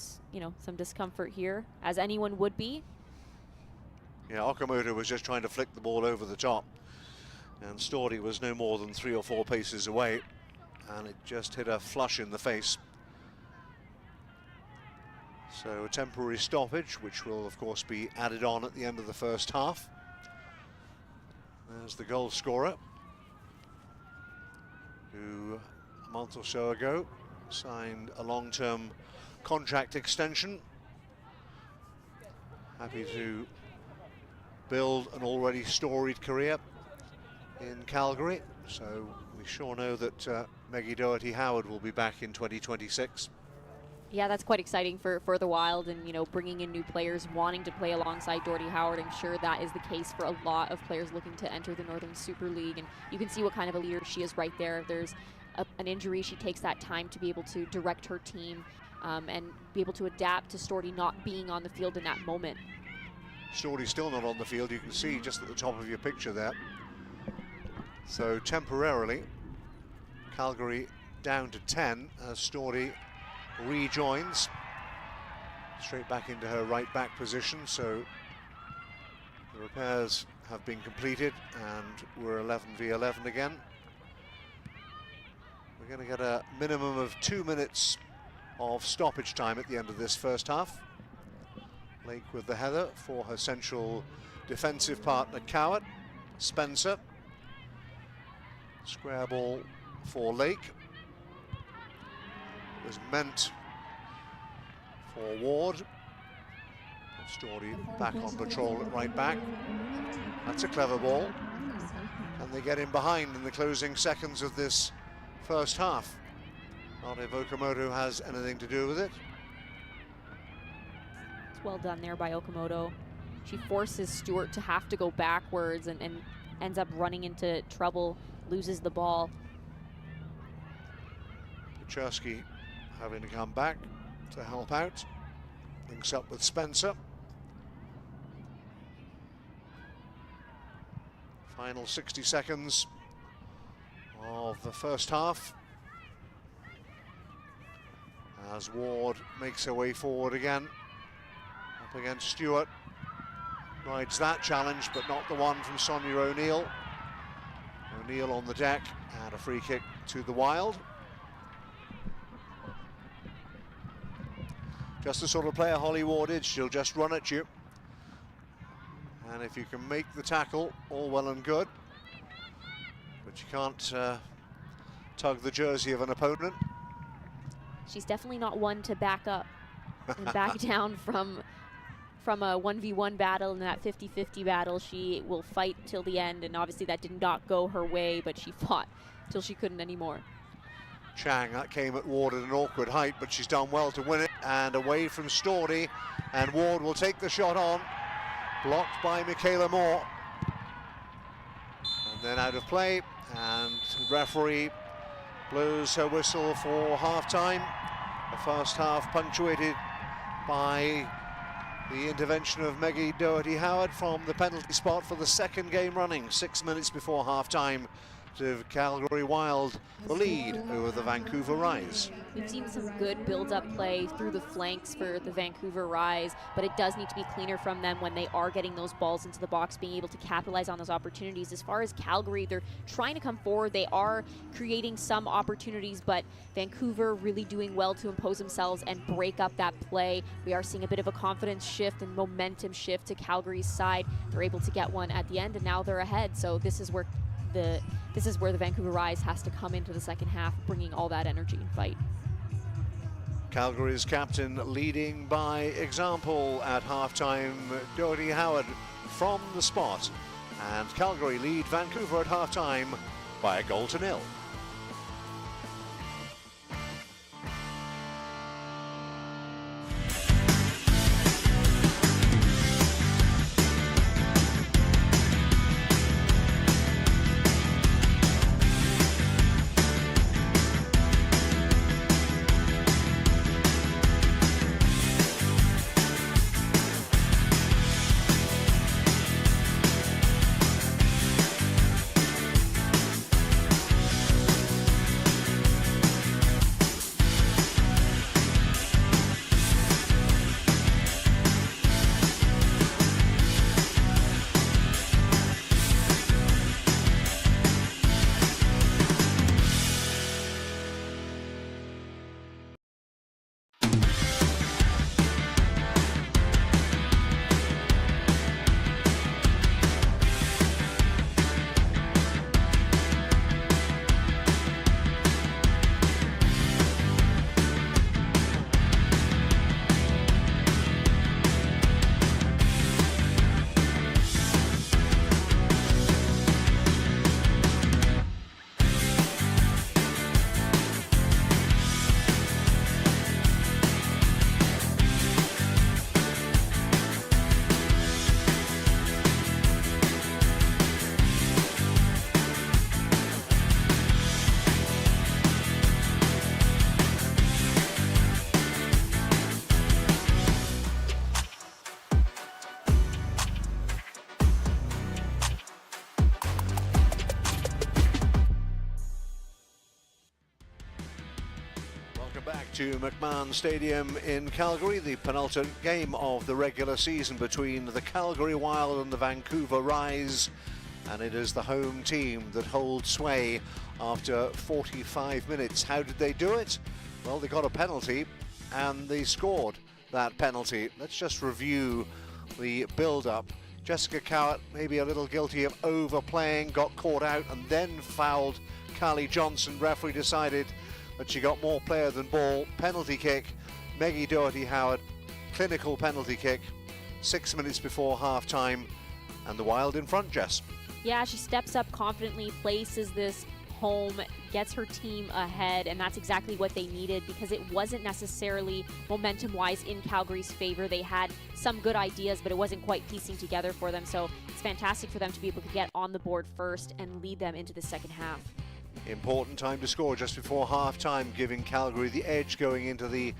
some discomfort here, as anyone would be. Yeah, Okamoto was just trying to flick the ball over the top, and Storey was no more than 3 or 4 paces away, and it just hit her flush in the face. So a temporary stoppage, which will of course be added on at the end of the first half. There's the goal scorer, who a month or so ago signed a long-term contract extension. Happy to build an already storied career in Calgary, so we sure know that Maggie Doherty-Howard will be back in 2026. Yeah, that's quite exciting for the Wild, and bringing in new players wanting to play alongside Doherty-Howard. I'm sure that is the case for a lot of players looking to enter the Northern Super League, and you can see what kind of a leader she is right there. If there's an injury, she takes that time to be able to direct her team and be able to adapt to Storey not being on the field in that moment. Storey's still not on the field, you can see just at the top of your picture there. So temporarily, Calgary down to 10 as Storey rejoins straight back into her right back position. So the repairs have been completed and we're 11v11 again. We're going to get a minimum of 2 minutes of stoppage time at the end of this first half. Lake with the header for her central defensive partner Coward. Spencer. Square ball for Lake. It was meant for Ward. Storey back on patrol at right back. That's a clever ball. And they get in behind in the closing seconds of this first half. Not if Okamoto has anything to do with it. It's well done there by Okamoto. She forces Stewart to have to go backwards and ends up running into trouble, loses the ball. Paczerski having to come back to help out. Links up with Spencer. Final 60 seconds of the first half. As Ward makes her way forward again. Up against Stewart. Rides that challenge, but not the one from Sonia O'Neill. O'Neill on the deck, and a free kick to the Wild. Just the sort of player Holly Ward is. She'll just run at you. And if you can make the tackle, all well and good. But you can't tug the jersey of an opponent. She's definitely not one to back up and back down from a 1v1 battle and that 50-50 battle. She will fight till the end, and obviously that did not go her way, but she fought till she couldn't anymore. Chang, that came at Ward at an awkward height, but she's done well to win it. And away from Stordy, and Ward will take the shot on. Blocked by Michaela Moore. And then out of play, and referee blows her whistle for half-time. The first half punctuated by the intervention of Maggie Doherty-Howard from the penalty spot for the second game running, 6 minutes before half-time, to give Calgary Wild the lead over the Vancouver Rise. We've seen some good build-up play through the flanks for the Vancouver Rise, but it does need to be cleaner from them when they are getting those balls into the box, being able to capitalize on those opportunities. As far as Calgary, they're trying to come forward. They are creating some opportunities, but Vancouver really doing well to impose themselves and break up that play. We are seeing a bit of a confidence shift and momentum shift to Calgary's side. They're able to get one at the end, and now they're ahead. So this is where the Vancouver Rise has to come into the second half, bringing all that energy and fight. Calgary's captain leading by example at halftime, Doherty-Howard from the spot. And Calgary lead Vancouver at halftime by 1-0. Back to McMahon Stadium in Calgary, the penultimate game of the regular season between the Calgary Wild and the Vancouver Rise, and it is the home team that holds sway after 45 minutes. How did they do it? Well, they got a penalty and they scored that penalty. Let's just review the build-up. Jessica Cowart maybe a little guilty of overplaying, got caught out and then fouled Callie Johnson. Referee decided that she got more player than ball. Penalty kick, Maggie Doherty-Howard, clinical penalty kick, 6 minutes before half-time, and the Wild in front, Jess. Yeah, she steps up confidently, places this home, gets her team ahead, and that's exactly what they needed, because it wasn't necessarily momentum-wise in Calgary's favor. They had some good ideas, but it wasn't quite piecing together for them, so it's fantastic for them to be able to get on the board first and lead them into the second half. Important time to score just before half-time, giving Calgary the edge going into the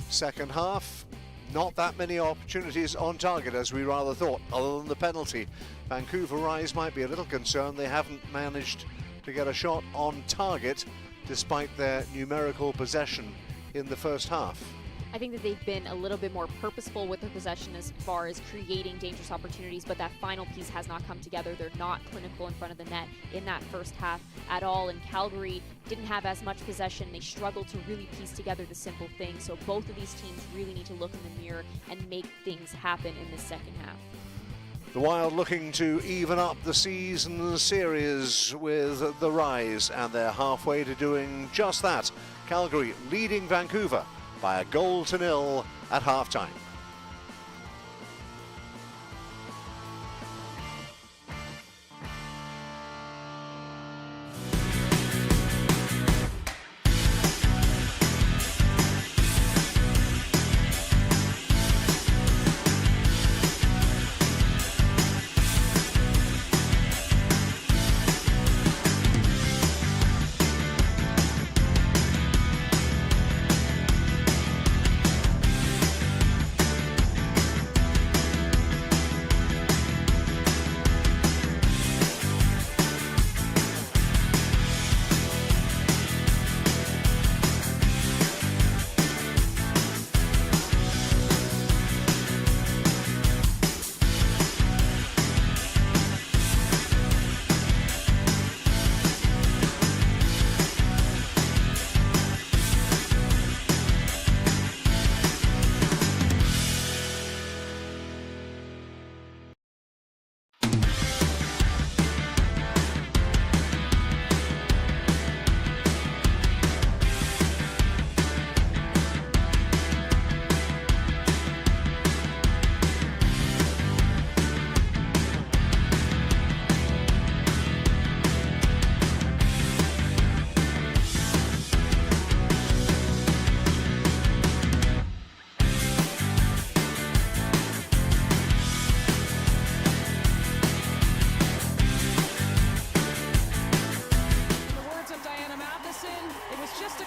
second half. Not that many opportunities on target, as we rather thought, other than the penalty. Vancouver Rise might be a little concerned. They haven't managed to get a shot on target, despite their numerical possession in the first half. I think that they've been a little bit more purposeful with their possession as far as creating dangerous opportunities, but that final piece has not come together. They're not clinical in front of the net in that first half at all. And Calgary didn't have as much possession. They struggled to really piece together the simple things. So both of these teams really need to look in the mirror and make things happen in the second half. The Wild looking to even up the season series with the Rise, and they're halfway to doing just that. Calgary leading Vancouver by a 1-0 at halftime.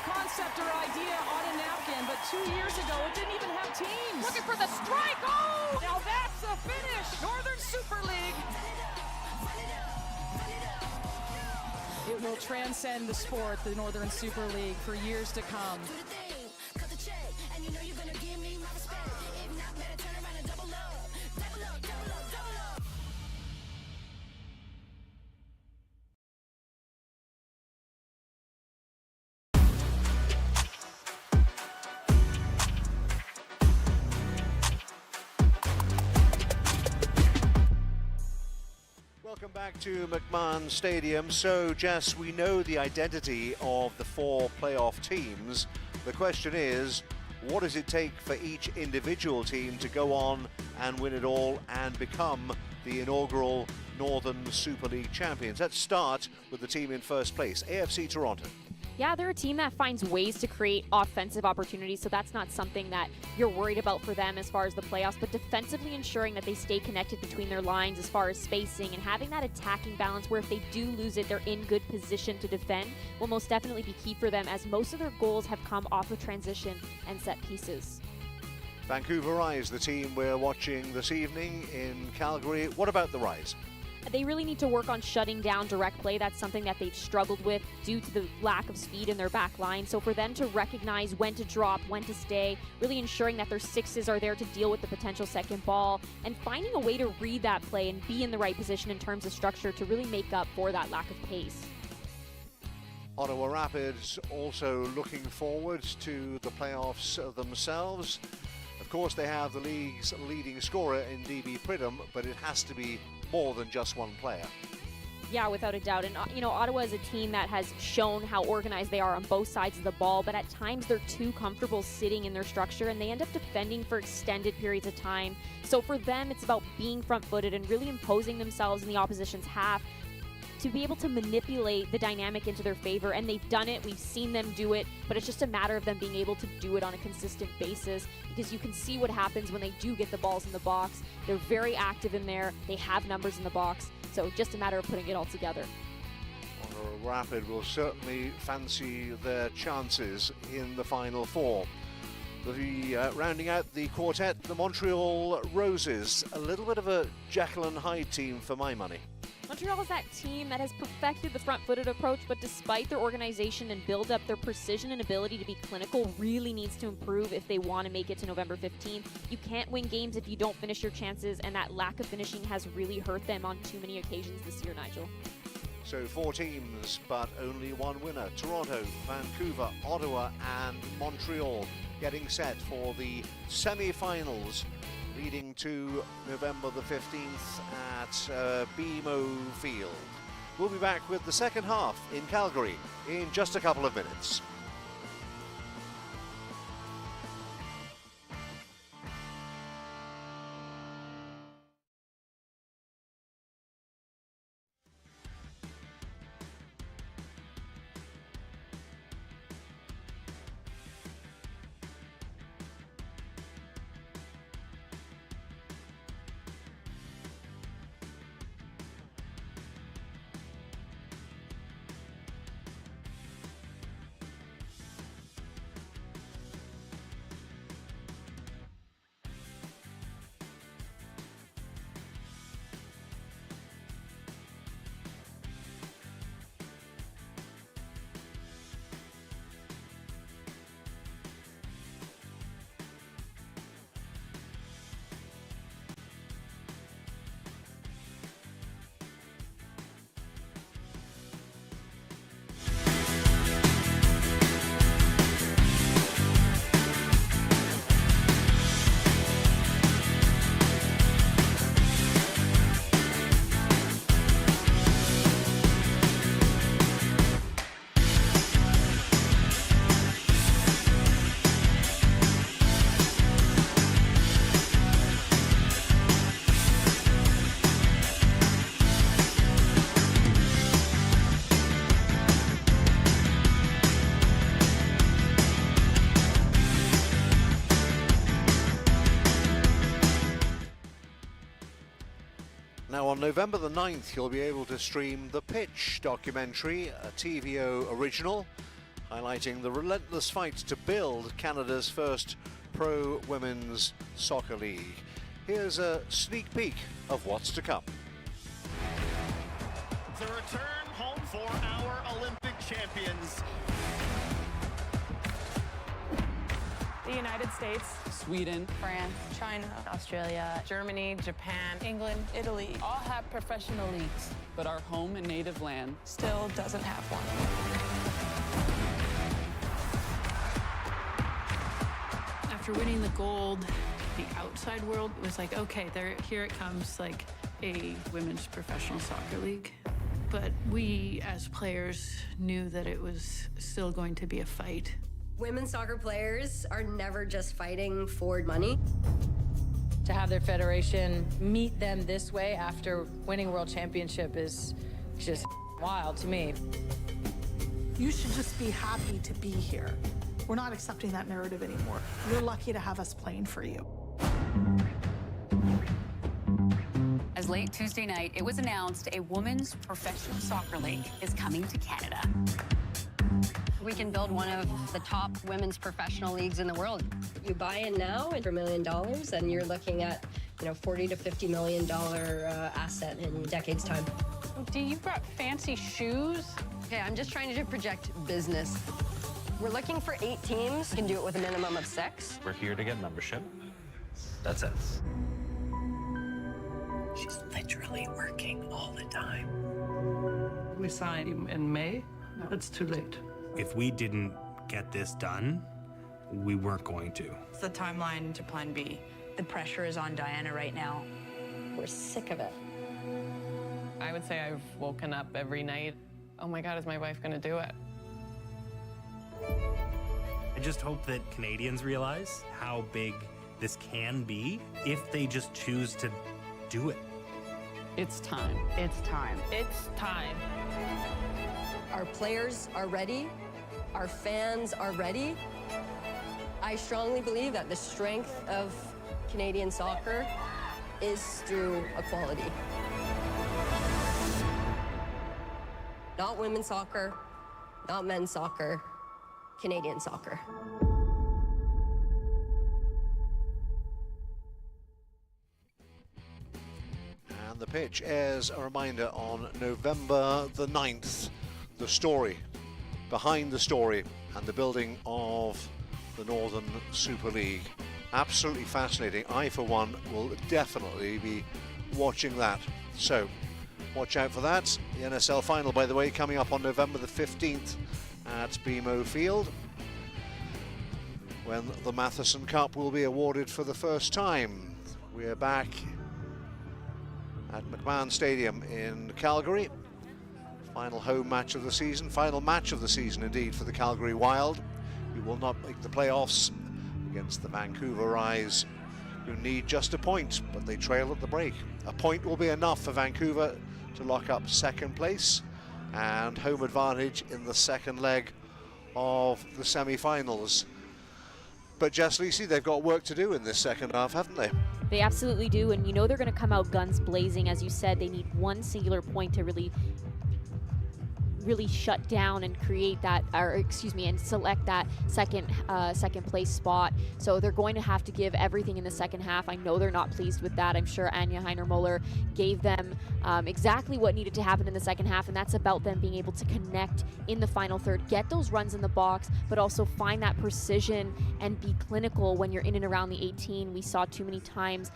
concept or idea on a napkin, but 2 years ago it didn't even have teams. Looking for the strike. Oh, now that's the finish. Northern Super League. It will transcend the sport, the Northern Super League, for years to come. Welcome back to McMahon Stadium. So, Jess, we know the identity of the 4 playoff teams. The question is, what does it take for each individual team to go on and win it all and become the inaugural Northern Super League champions? Let's start with the team in first place, AFC Toronto. Yeah, they're a team that finds ways to create offensive opportunities, so that's not something that you're worried about for them as far as the playoffs, but defensively ensuring that they stay connected between their lines as far as spacing and having that attacking balance where if they do lose it, they're in good position to defend will most definitely be key for them, as most of their goals have come off of transition and set pieces. Vancouver Rise, the team we're watching this evening in Calgary. What about the Rise? They really need to work on shutting down direct play. That's something that they've struggled with due to the lack of speed in their back line. So for them to recognize when to drop, when to stay, really ensuring that their sixes are there to deal with the potential second ball, and finding a way to read that play and be in the right position in terms of structure to really make up for that lack of pace. Ottawa Rapids also looking forward to the playoffs themselves. Of course, they have the league's leading scorer in DB Pridham, but it has to be more than just one player. Yeah, without a doubt. And, Ottawa is a team that has shown how organized they are on both sides of the ball, but at times they're too comfortable sitting in their structure and they end up defending for extended periods of time. So for them, it's about being front-footed and really imposing themselves in the opposition's half to be able to manipulate the dynamic into their favor, and they've done it. We've seen them do it, but it's just a matter of them being able to do it on a consistent basis, because you can see what happens when they do get the balls in the box. They're very active in there. They have numbers in the box, so just a matter of putting it all together. Ottawa Rapid will certainly fancy their chances in the Final Four. Rounding out the quartet, the Montreal Roses. A little bit of a Jekyll and Hyde team for my money. Montreal is that team that has perfected the front-footed approach, but despite their organization and build-up, their precision and ability to be clinical really needs to improve if they want to make it to November 15th. You can't win games if you don't finish your chances, and that lack of finishing has really hurt them on too many occasions this year, Nigel. So 4 teams, but only one winner. Toronto, Vancouver, Ottawa and Montreal getting set for the semi-finals leading to November the 15th at BMO Field. We'll be back with the second half in Calgary in just a couple of minutes. Now on November the 9th, you'll be able to stream The Pitch documentary, a TVO original, highlighting the relentless fight to build Canada's first pro women's soccer league. Here's a sneak peek of what's to come. The return home for our Olympic champions. The United States, Sweden, France, China, Australia, Germany, Japan, England, Italy, all have professional leagues, but our home and native land still doesn't have one. After winning the gold, the outside world was like, okay, here it comes, like a women's professional soccer league. But we, as players, knew that it was still going to be a fight. Women's soccer players are never just fighting for money. To have their federation meet them this way after winning a world championship is just wild to me. You should just be happy to be here. We're not accepting that narrative anymore. You're lucky to have us playing for you. As late Tuesday night, it was announced a women's professional soccer league is coming to Canada. We can build one of the top women's professional leagues in the world. You buy in now for $1 million, and you're looking at, $40 to $50 million asset in a decade's time. Do you got fancy shoes? Okay, I'm just trying to project business. We're looking for 8 teams. You can do it with a minimum of 6. We're here to get membership. That's it. She's literally working all the time. We signed in May. It's too late. If we didn't get this done, we weren't going to. It's the timeline to Plan B. The pressure is on Diana right now. We're sick of it. I would say I've woken up every night. Oh my God, is my wife gonna do it? I just hope that Canadians realize how big this can be if they just choose to do it. It's time. It's time. It's time. Our players are ready. Our fans are ready. I strongly believe that the strength of Canadian soccer is through equality. Not women's soccer, not men's soccer, Canadian soccer. And the pitch airs a reminder on November the 9th. The story, behind the story, and the building of the Northern Super League. Absolutely fascinating. I, for one, will definitely be watching that. So, watch out for that. The NSL final, by the way, coming up on November the 15th at BMO Field, when the Matheson Cup will be awarded for the first time. We're back at McMahon Stadium in Calgary. Final home match of the season, final match of the season indeed for the Calgary Wild, who will not make the playoffs, against the Vancouver Rise, who need just a point, but they trail at the break. A point will be enough for Vancouver to lock up second place and home advantage in the second leg of the semi-finals. But Jess Lisi, they've got work to do in this second half, haven't they? They absolutely do, and you know they're going to come out guns blazing. As you said, they need one singular point to really shut down and create that, and select that second place spot. So they're going to have to give everything in the second half. I know they're not pleased with that. I'm sure Anja Heiner-Muller gave them exactly what needed to happen in the second half, and that's about them being able to connect in the final third, get those runs in the box, but also find that precision and be clinical when you're in and around the 18. We saw too many times,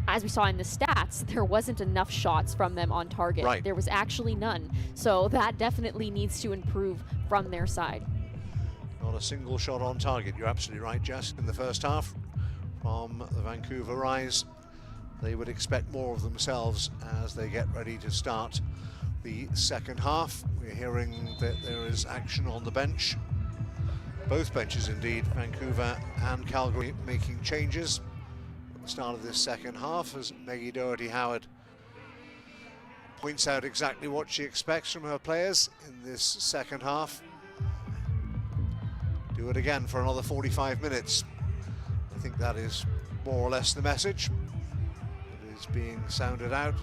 as we saw in the stats, there wasn't enough shots from them on target. Right. There was actually none. So that definitely needs to improve from their side. Not a single shot on target. You're absolutely right, Jess. In the first half from the Vancouver Rise, they would expect more of themselves as they get ready to start the second half. We're hearing that there is action on the bench. Both benches indeed, Vancouver and Calgary, making changes start of this second half as Maggie Doherty-Howard points out exactly what she expects from her players in this second half. Do it again for another 45 minutes. I think that is more or less the message that is being sounded out.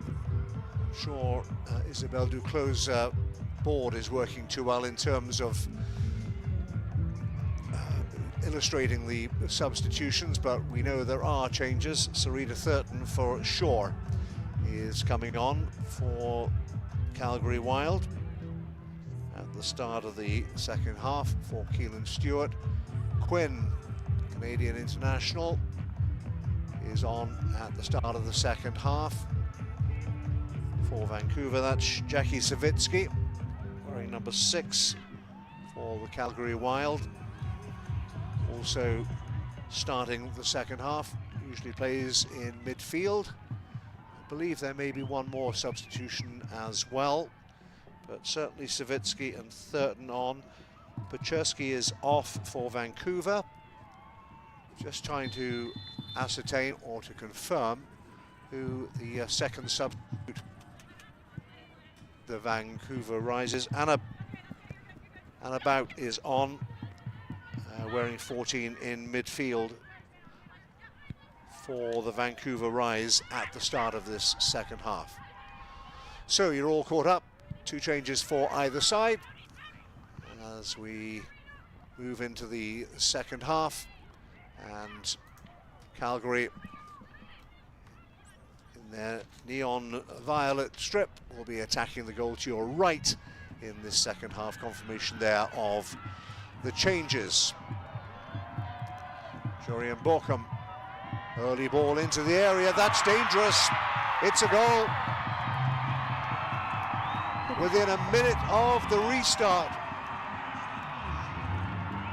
I'm sure Isabelle Duclos' board is working too well in terms of illustrating the substitutions, but we know there are changes. Sarita Thurton for sure is coming on for Calgary Wild at the start of the second half for Keelan Stewart. Quinn, Canadian international, is on at the start of the second half for Vancouver. That's Jackie Savitsky wearing number 6 for the Calgary Wild. Also starting the second half, usually plays in midfield. I believe there may be one more substitution as well, but certainly Savitsky and Thurton on. Paczerski is off for Vancouver. Just trying to ascertain or to confirm who the second substitute the Vancouver Rises. Anna Bout is on, wearing 14 in midfield for the Vancouver Rise at the start of this second half. So you're all caught up. 2 changes for either side as we move into the second half, and Calgary in their neon violet strip will be attacking the goal to your right in this second half. Confirmation there of the changes. Jorian Borkham, early ball into the area, that's dangerous. It's a goal. Within a minute of the restart.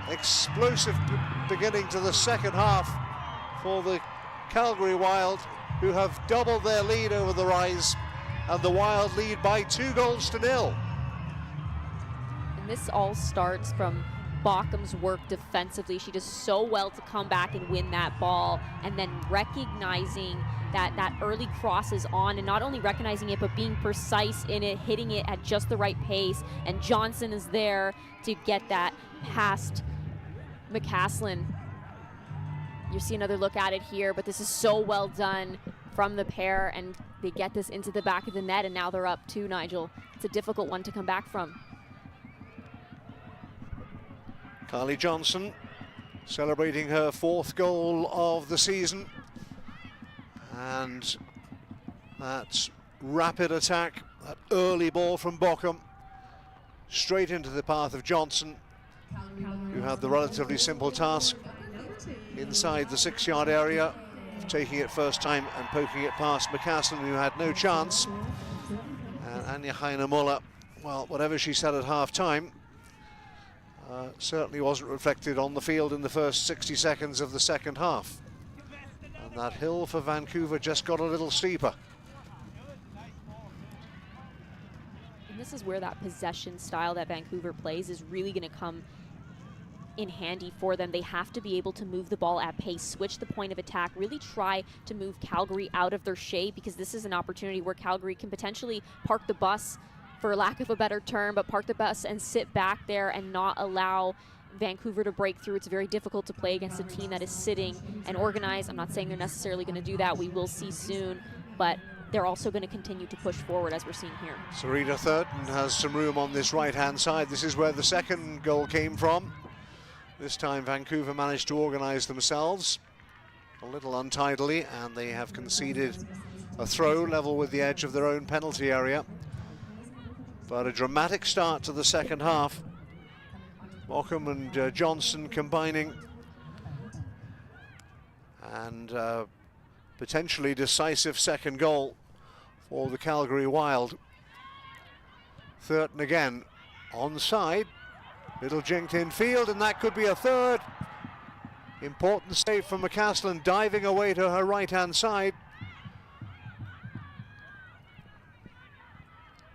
Explosive beginning to the second half for the Calgary Wild, who have doubled their lead over the Rise, and the Wild lead by 2-0. And this all starts from Baucham's work defensively. She does so well to come back and win that ball, and then recognizing that early cross is on, and not only recognizing it, but being precise in it, hitting it at just the right pace. And Johnson is there to get that past McCaslin. You see another look at it here, but this is so well done from the pair, and they get this into the back of the net, and now they're up 2, Nigel. It's a difficult one to come back from. Carly Johnson celebrating her 4th goal of the season, and That rapid attack, that early ball from Bochum, straight into the path of Johnson, who had the relatively simple task inside the 6-yard area, taking it first time and poking it past McCaslin, who had no chance. And Anja Heine-Muller, well, whatever she said at half-time, certainly wasn't reflected on the field in the first 60 seconds of the second half. And that hill for Vancouver just got a little steeper. And this is where that possession style that Vancouver plays is really going to come in handy for them. They have to be able to move the ball at pace, switch the point of attack, really try to move Calgary out of their shape, because this is an opportunity where Calgary can potentially park the bus, for lack of a better term, but park the bus and sit back there and not allow Vancouver to break through. It's very difficult to play against a team that is sitting and organized. I'm not saying they're necessarily going to do that. We will see soon, but they're also going to continue to push forward, as we're seeing here. Sarita Thurton has some room on this right-hand side. This is where the second goal came from. This time Vancouver managed to organize themselves a little untidily, and they have conceded a throw level with the edge of their own penalty area. But a dramatic start to the second half. Bochum and Johnson combining, and potentially decisive second goal for the Calgary Wild. Thurton again onside, little jinked in field, and that could be a third. Important save from McCaslin, diving away to her right-hand side.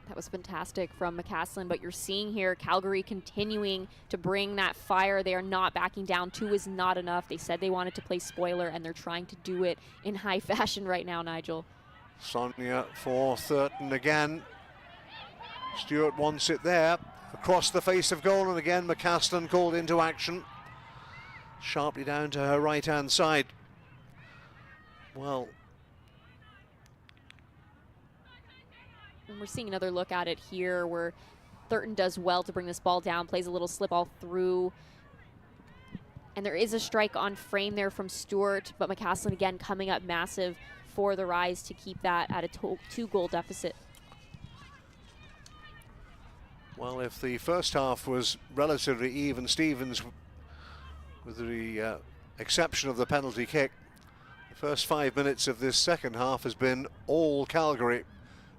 That was fantastic from McCaslin, but you're seeing here Calgary continuing to bring that fire. They are not backing down. 2 is not enough. They said they wanted to play spoiler, and they're trying to do it in high fashion right now, Nigel. Sonia for Thurton again. Stewart wants it there, across the face of goal, and again McCaslin called into action. Sharply down to her right-hand side. Well, and we're seeing another look at it here where Thurton does well to bring this ball down, plays a little slip all through. And there is a strike on frame there from Stewart, but McCaslin again coming up massive for the Rise to keep that at a 2-goal deficit. Well, if the first half was relatively even Stevens, with the exception of the penalty kick, the first 5 minutes of this second half has been all Calgary.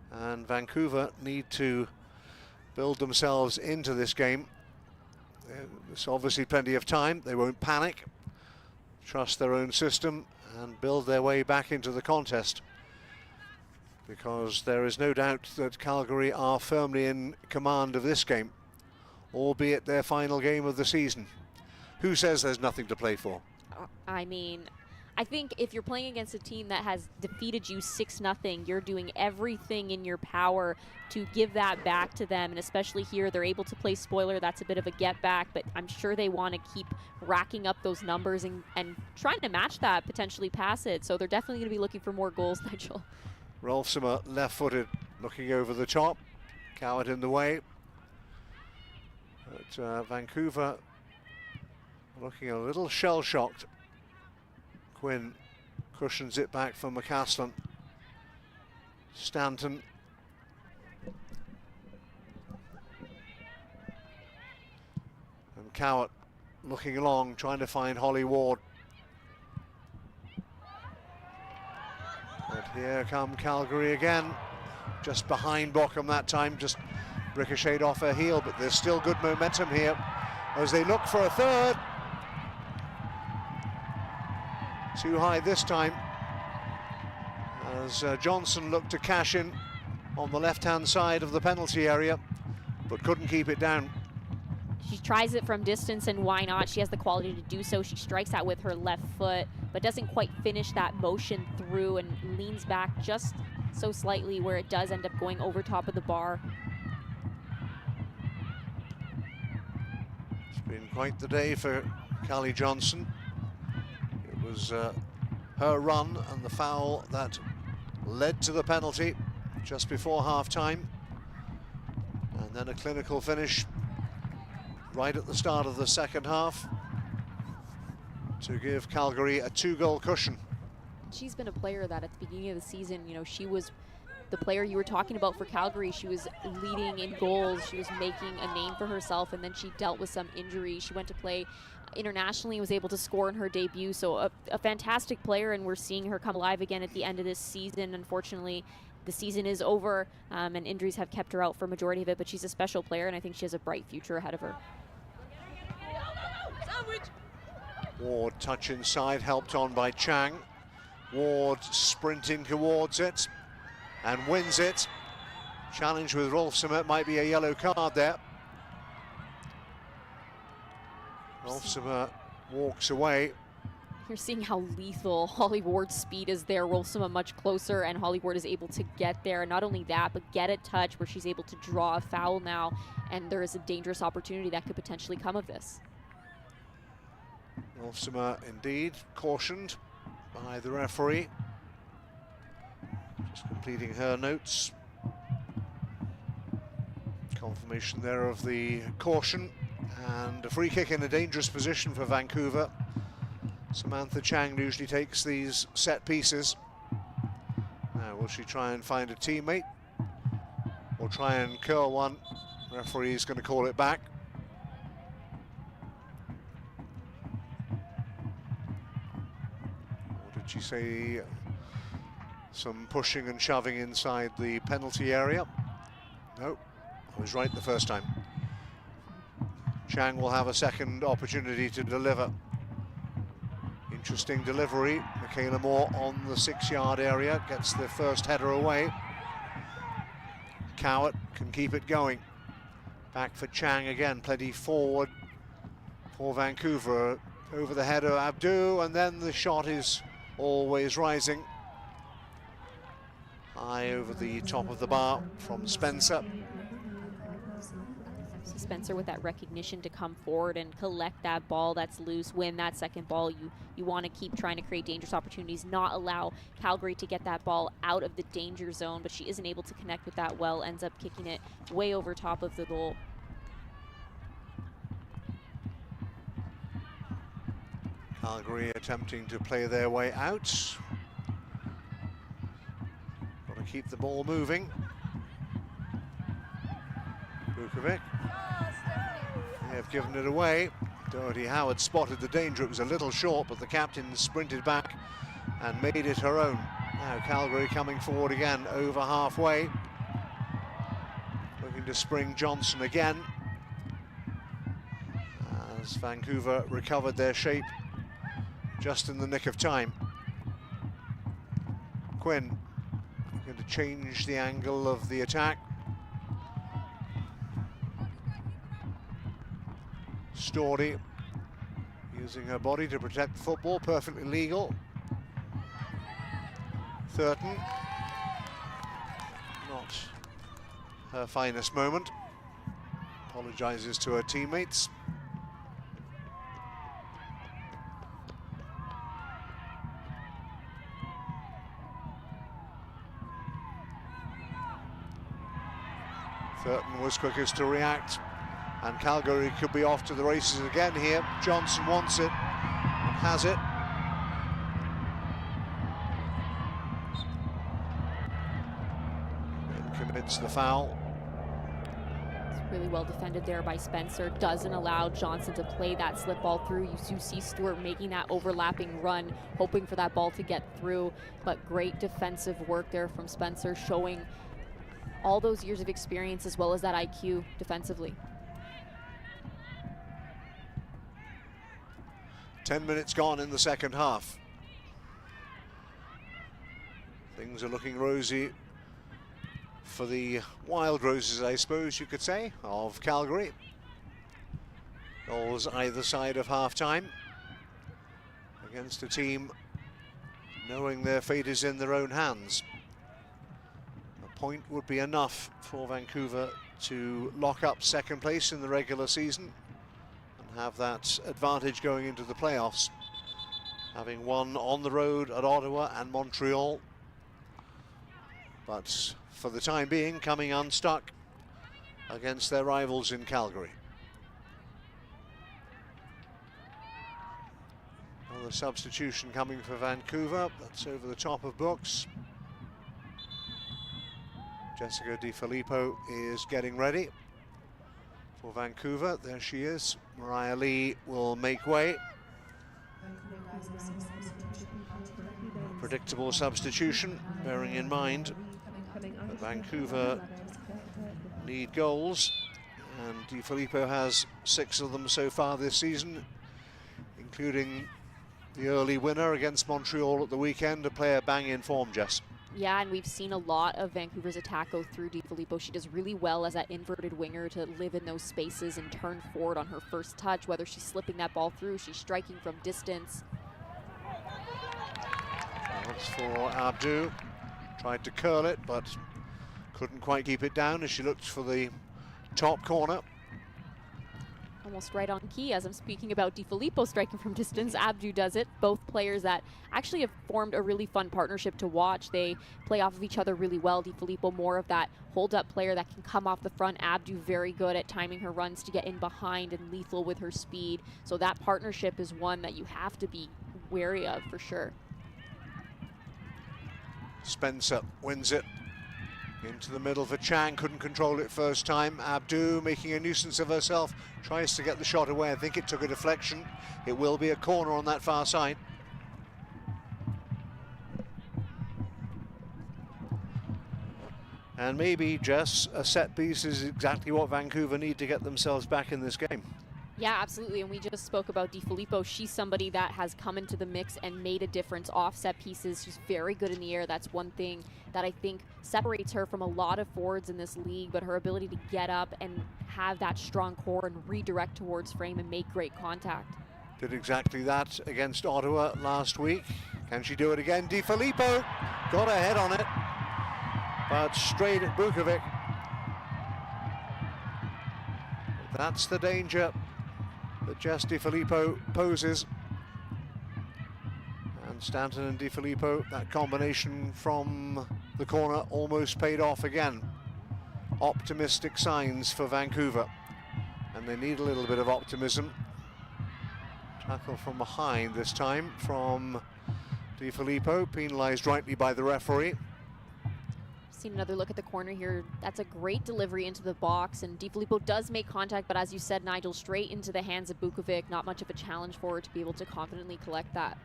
And Vancouver need to build themselves into this game. There's obviously plenty of time. They won't panic, trust their own system, and build their way back into the contest. Because there is no doubt that Calgary are firmly in command of this game, albeit their final game of the season. Who says there's nothing to play for? I mean, I think if you're playing against a team that has defeated you 6-0, you're doing everything in your power to give that back to them. And especially here, they're able to play spoiler. That's a bit of a get back, but I'm sure they want to keep racking up those numbers and trying to match that, potentially pass it. So they're definitely going to be looking for more goals, Nigel. Rolfsima left-footed, looking over the top. Coward in the way. But Vancouver looking a little shell-shocked. Quinn cushions it back for McCaslin. Stanton. And Cowart looking along, trying to find Holly Ward. But here come Calgary again. Just behind Bochum that time, just ricocheted off her heel, but there's still good momentum here as they look for a third. Too high this time, as Johnson looked to cash in on the left-hand side of the penalty area, but couldn't keep it down. She tries it from distance, and why not? She has the quality to do so. She strikes out with her left foot, but doesn't quite finish that motion through and leans back just so slightly where it does end up going over top of the bar. It's been quite the day for Callie Johnson. It was her run and the foul that led to the penalty just before half-time, and then a clinical finish right at the start of the second half to give Calgary a 2-goal cushion. She's been a player that at the beginning of the season, you know, she was the player you were talking about for Calgary. She was leading in goals. She was making a name for herself, and then she dealt with some injury. She went to play internationally, was able to score in her debut. So a fantastic player, and we're seeing her come alive again at the end of this season. Unfortunately, the season is over, and injuries have kept her out for a majority of it, but she's a special player, and I think she has a bright future ahead of her. Ward touch inside, helped on by Chang. Ward sprinting towards it and wins it. Challenge with Rolfsson, might be a yellow card there. Rolfsson walks away. You're seeing how lethal Holly Ward's speed is there. Rolfsson much closer, and Holly Ward is able to get there. Not only that, but get a touch where she's able to draw a foul now, and there is a dangerous opportunity that could potentially come of this. Rolfsson indeed cautioned by the referee. Just completing her notes. Confirmation there of the caution, and a free kick in a dangerous position for Vancouver. Samantha Chang usually takes these set pieces. Now, will she try and find a teammate or try and curl one? Referee's going to call it back. Or did she say some pushing and shoving inside the penalty area? No, I was right the first time. Chang will have a second opportunity to deliver. Interesting delivery. Michaela Moore on the 6-yard area, gets the first header away. Cowart can keep it going. Back for Chang again, plenty forward for Vancouver. Over the header, Abdu, and then the shot is always rising. High over the top of the bar from Spencer. Spencer with that recognition to come forward and collect that ball that's loose, win that second ball. You want to keep trying to create dangerous opportunities, not allow Calgary to get that ball out of the danger zone, but she isn't able to connect with that well, ends up kicking it way over top of the goal. Calgary attempting to play their way out. Got to keep the ball moving. Vukovic. They have given it away. Doherty Howard spotted the danger. It was a little short, but the captain sprinted back and made it her own. Now Calgary coming forward again, over halfway. Looking to spring Johnson again. As Vancouver recovered their shape just in the nick of time. Quinn going to change the angle of the attack. Stordy using her body to protect the football, perfectly legal. Thurton, not her finest moment. Apologizes to her teammates. Thurton was quickest to react. And Calgary could be off to the races again here. Johnson wants it, has it. And commits the foul. It's really well defended there by Spencer. Doesn't allow Johnson to play that slip ball through. You do see Stewart making that overlapping run, hoping for that ball to get through. But great defensive work there from Spencer, showing all those years of experience as well as that IQ defensively. 10 minutes gone in the second half. Things are looking rosy for the Wild Roses, I suppose you could say, of Calgary. Goals either side of half-time against a team knowing their fate is in their own hands. A point would be enough for Vancouver to lock up second place in the regular season, have that advantage going into the playoffs, having won on the road at Ottawa and Montreal, but for the time being coming unstuck against their rivals in Calgary. Well, Another substitution coming for Vancouver. That's over the top of Brooks. Jessica Di Filippo is getting ready for Vancouver. There she is. Mariah Lee will make way. A predictable substitution, bearing in mind that Vancouver need goals, and Di Filippo has 6 of them so far this season, including the early winner against Montreal at the weekend, a player bang in form, Jess. Yeah, and we've seen a lot of Vancouver's attack go through Di Filippo. She does really well as that inverted winger to live in those spaces and turn forward on her first touch, whether she's slipping that ball through, she's striking from distance. That's for Abdu. Tried to curl it, but couldn't quite keep it down as she looked for the top corner. Almost right on key as I'm speaking about Di Filippo striking from distance. Abdu does it. Both players that actually have formed a really fun partnership to watch. They play off of each other really well. Di Filippo more of that hold-up player that can come off the front. Abdu very good at timing her runs to get in behind and lethal with her speed. So that partnership is one that you have to be wary of for sure. Spencer wins it. Into the middle for Chang, couldn't control it first time. Abdu making a nuisance of herself, tries to get the shot away. I think it took a deflection. It will be a corner on that far side. And maybe just a set piece is exactly what Vancouver need to get themselves back in this game. Yeah, absolutely, and we just spoke about Di Filippo. She's somebody that has come into the mix and made a difference off set pieces. She's very good in the air. That's one thing that I think separates her from a lot of forwards in this league, but her ability to get up and have that strong core and redirect towards frame and make great contact. Did exactly that against Ottawa last week. Can she do it again? Di Filippo got her head on it, but straight at Bukovic. That's the danger that Jess Di Filippo poses. And Stanton and Di Filippo, that combination from the corner almost paid off again. Optimistic signs for Vancouver, and they need a little bit of optimism. Tackle from behind this time from Di Filippo, penalized rightly by the referee. Seen another look at the corner here. That's a great delivery into the box, and Di Filippo does make contact, but as you said, Nigel, straight into the hands of Bukovic. Not much of a challenge for her to be able to confidently collect that.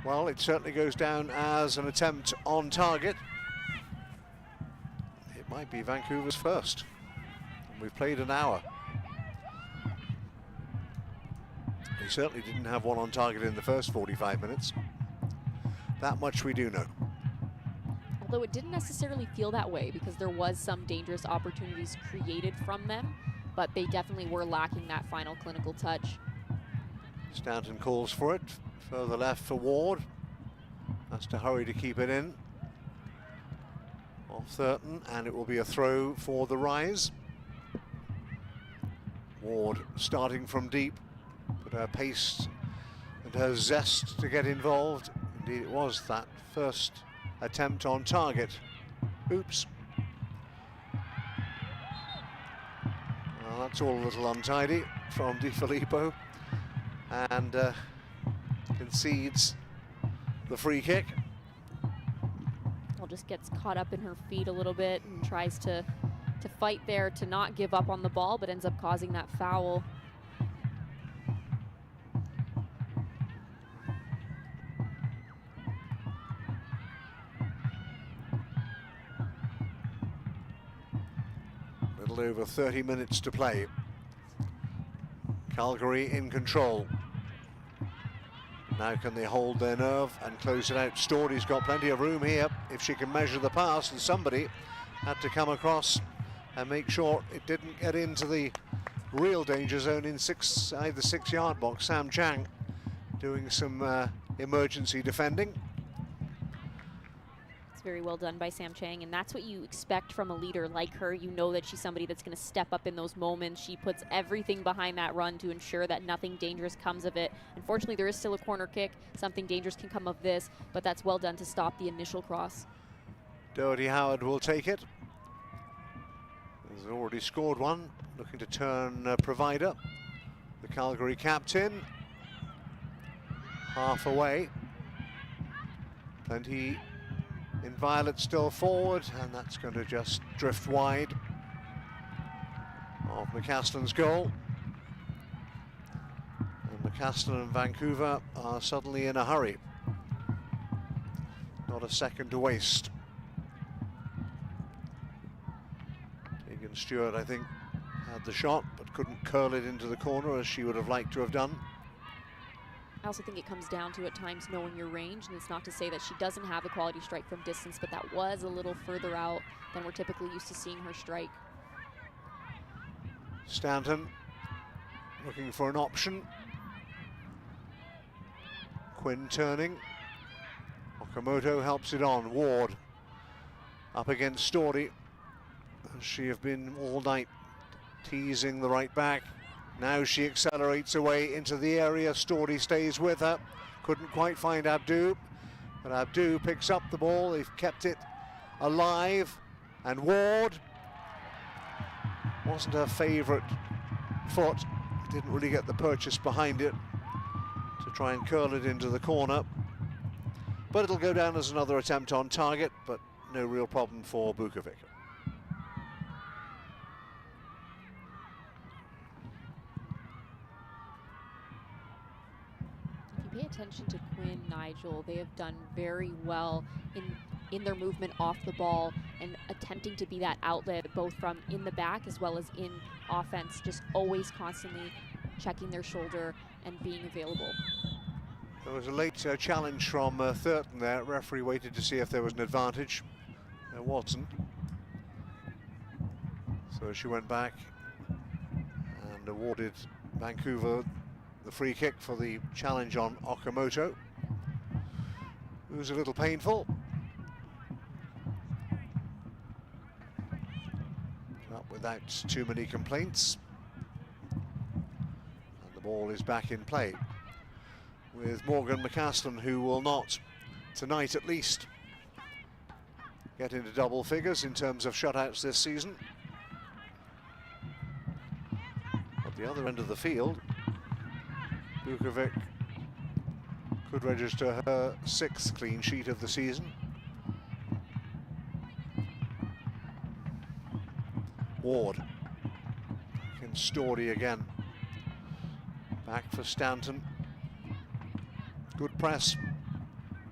Well, it certainly goes down as an attempt on target. It might be Vancouver's first. We've played an hour. They certainly didn't have one on target in the first 45 minutes. That much we do know. Although it didn't necessarily feel that way because there was some dangerous opportunities created from them, but they definitely were lacking that final clinical touch. Stanton calls for it. Further left for Ward. Has to hurry to keep it in. Off Thurton, and it will be a throw for the Rise. Ward starting from deep. But her pace and her zest to get involved, indeed it was that first attempt on target. Oops. Well, that's all a little untidy from Di Filippo, and concedes the free kick. Well, just gets caught up in her feet a little bit and tries to fight there to not give up on the ball, but ends up causing that foul. Over 30 minutes to play. Calgary in control. Now can they hold their nerve and close it out? Story's got plenty of room here if she can measure the pass, and somebody had to come across and make sure it didn't get into the real danger zone inside the 6-yard box. Sam Chang doing some emergency defending. Very well done by Sam Chang, and that's what you expect from a leader like her. You know that she's somebody that's going to step up in those moments. She puts everything behind that run to ensure that nothing dangerous comes of it. Unfortunately, there is still a corner kick. Something dangerous can come of this, but that's well done to stop the initial cross. Doherty Howard will take it. Has already scored one, looking to turn provider. The Calgary captain, half away. Plenty in violet still forward, and that's going to just drift wide of McCaslin's goal. And McCaslin and Vancouver are suddenly in a hurry. Not a second to waste. Tegan Stewart, I think, had the shot, but couldn't curl it into the corner as she would have liked to have done. I also think it comes down to at times knowing your range, and it's not to say that she doesn't have a quality strike from distance, but that was a little further out than we're typically used to seeing her strike. Stanton looking for an option. Quinn turning. Okamoto helps it on. Ward up against Story. She have been all night teasing the right back. Now she accelerates away into the area. Story stays with her. Couldn't quite find Abdu, but Abdu picks up the ball. They've kept it alive. And Ward wasn't her favourite foot. Didn't really get the purchase behind it to try and curl it into the corner. But it'll go down as another attempt on target, but no real problem for Bukovic. Pay attention to Quinn, Nigel. They have done very well in their movement off the ball and attempting to be that outlet both from in the back as well as in offense, just always constantly checking their shoulder and being available. There was a late challenge from Thurton there. Referee waited to see if there was an advantage. There wasn't. So she went back and awarded Vancouver the free kick for the challenge on Okamoto. It was a little painful. Not without too many complaints. And the ball is back in play with Morgan McCaslin, who will not, tonight at least, get into double figures in terms of shutouts this season. At the other end of the field, Bukovic could register her 6th clean sheet of the season. Ward against Story again. Back for Stanton. Good press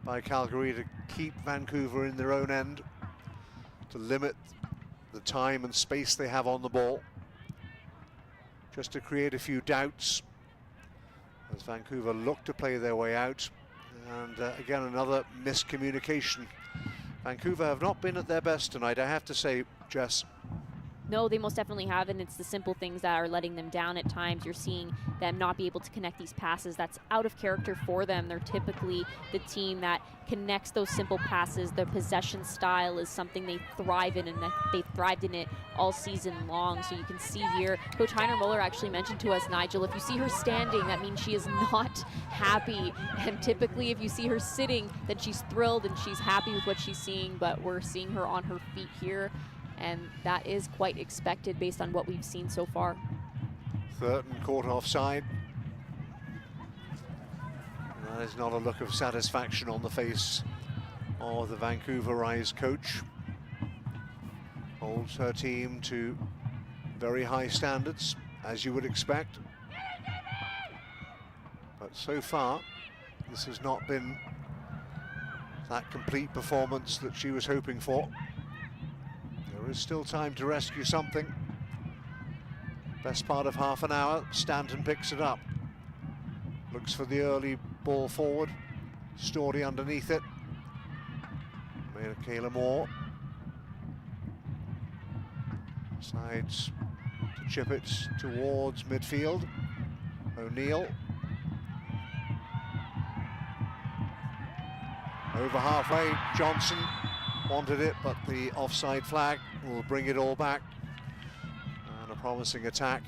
by Calgary to keep Vancouver in their own end, to limit the time and space they have on the ball, just to create a few doubts as Vancouver look to play their way out. And again, another miscommunication. Vancouver have not been at their best tonight, I have to say, Jess. No, they most definitely have, and it's the simple things that are letting them down at times. You're seeing them not be able to connect these passes. That's out of character for them. They're typically the team that connects those simple passes. Their possession style is something they thrive in, and they thrived in it all season long. So you can see here, Coach Heiner Muller actually mentioned to us, Nigel, if you see her standing, that means she is not happy. And typically if you see her sitting, then she's thrilled and she's happy with what she's seeing, but we're seeing her on her feet here. And that is quite expected based on what we've seen so far. Thurton caught offside. That is not a look of satisfaction on the face of the Vancouver-ized coach. Holds her team to very high standards, as you would expect. But so far, this has not been that complete performance that she was hoping for. There is still time to rescue something. Best part of half an hour. Stanton picks it up. Looks for the early ball forward. Story underneath it. Kayla Moore. Sides to chip it towards midfield. O'Neill. Over halfway, Johnson wanted it, but the offside flag will bring it all back. And a promising attack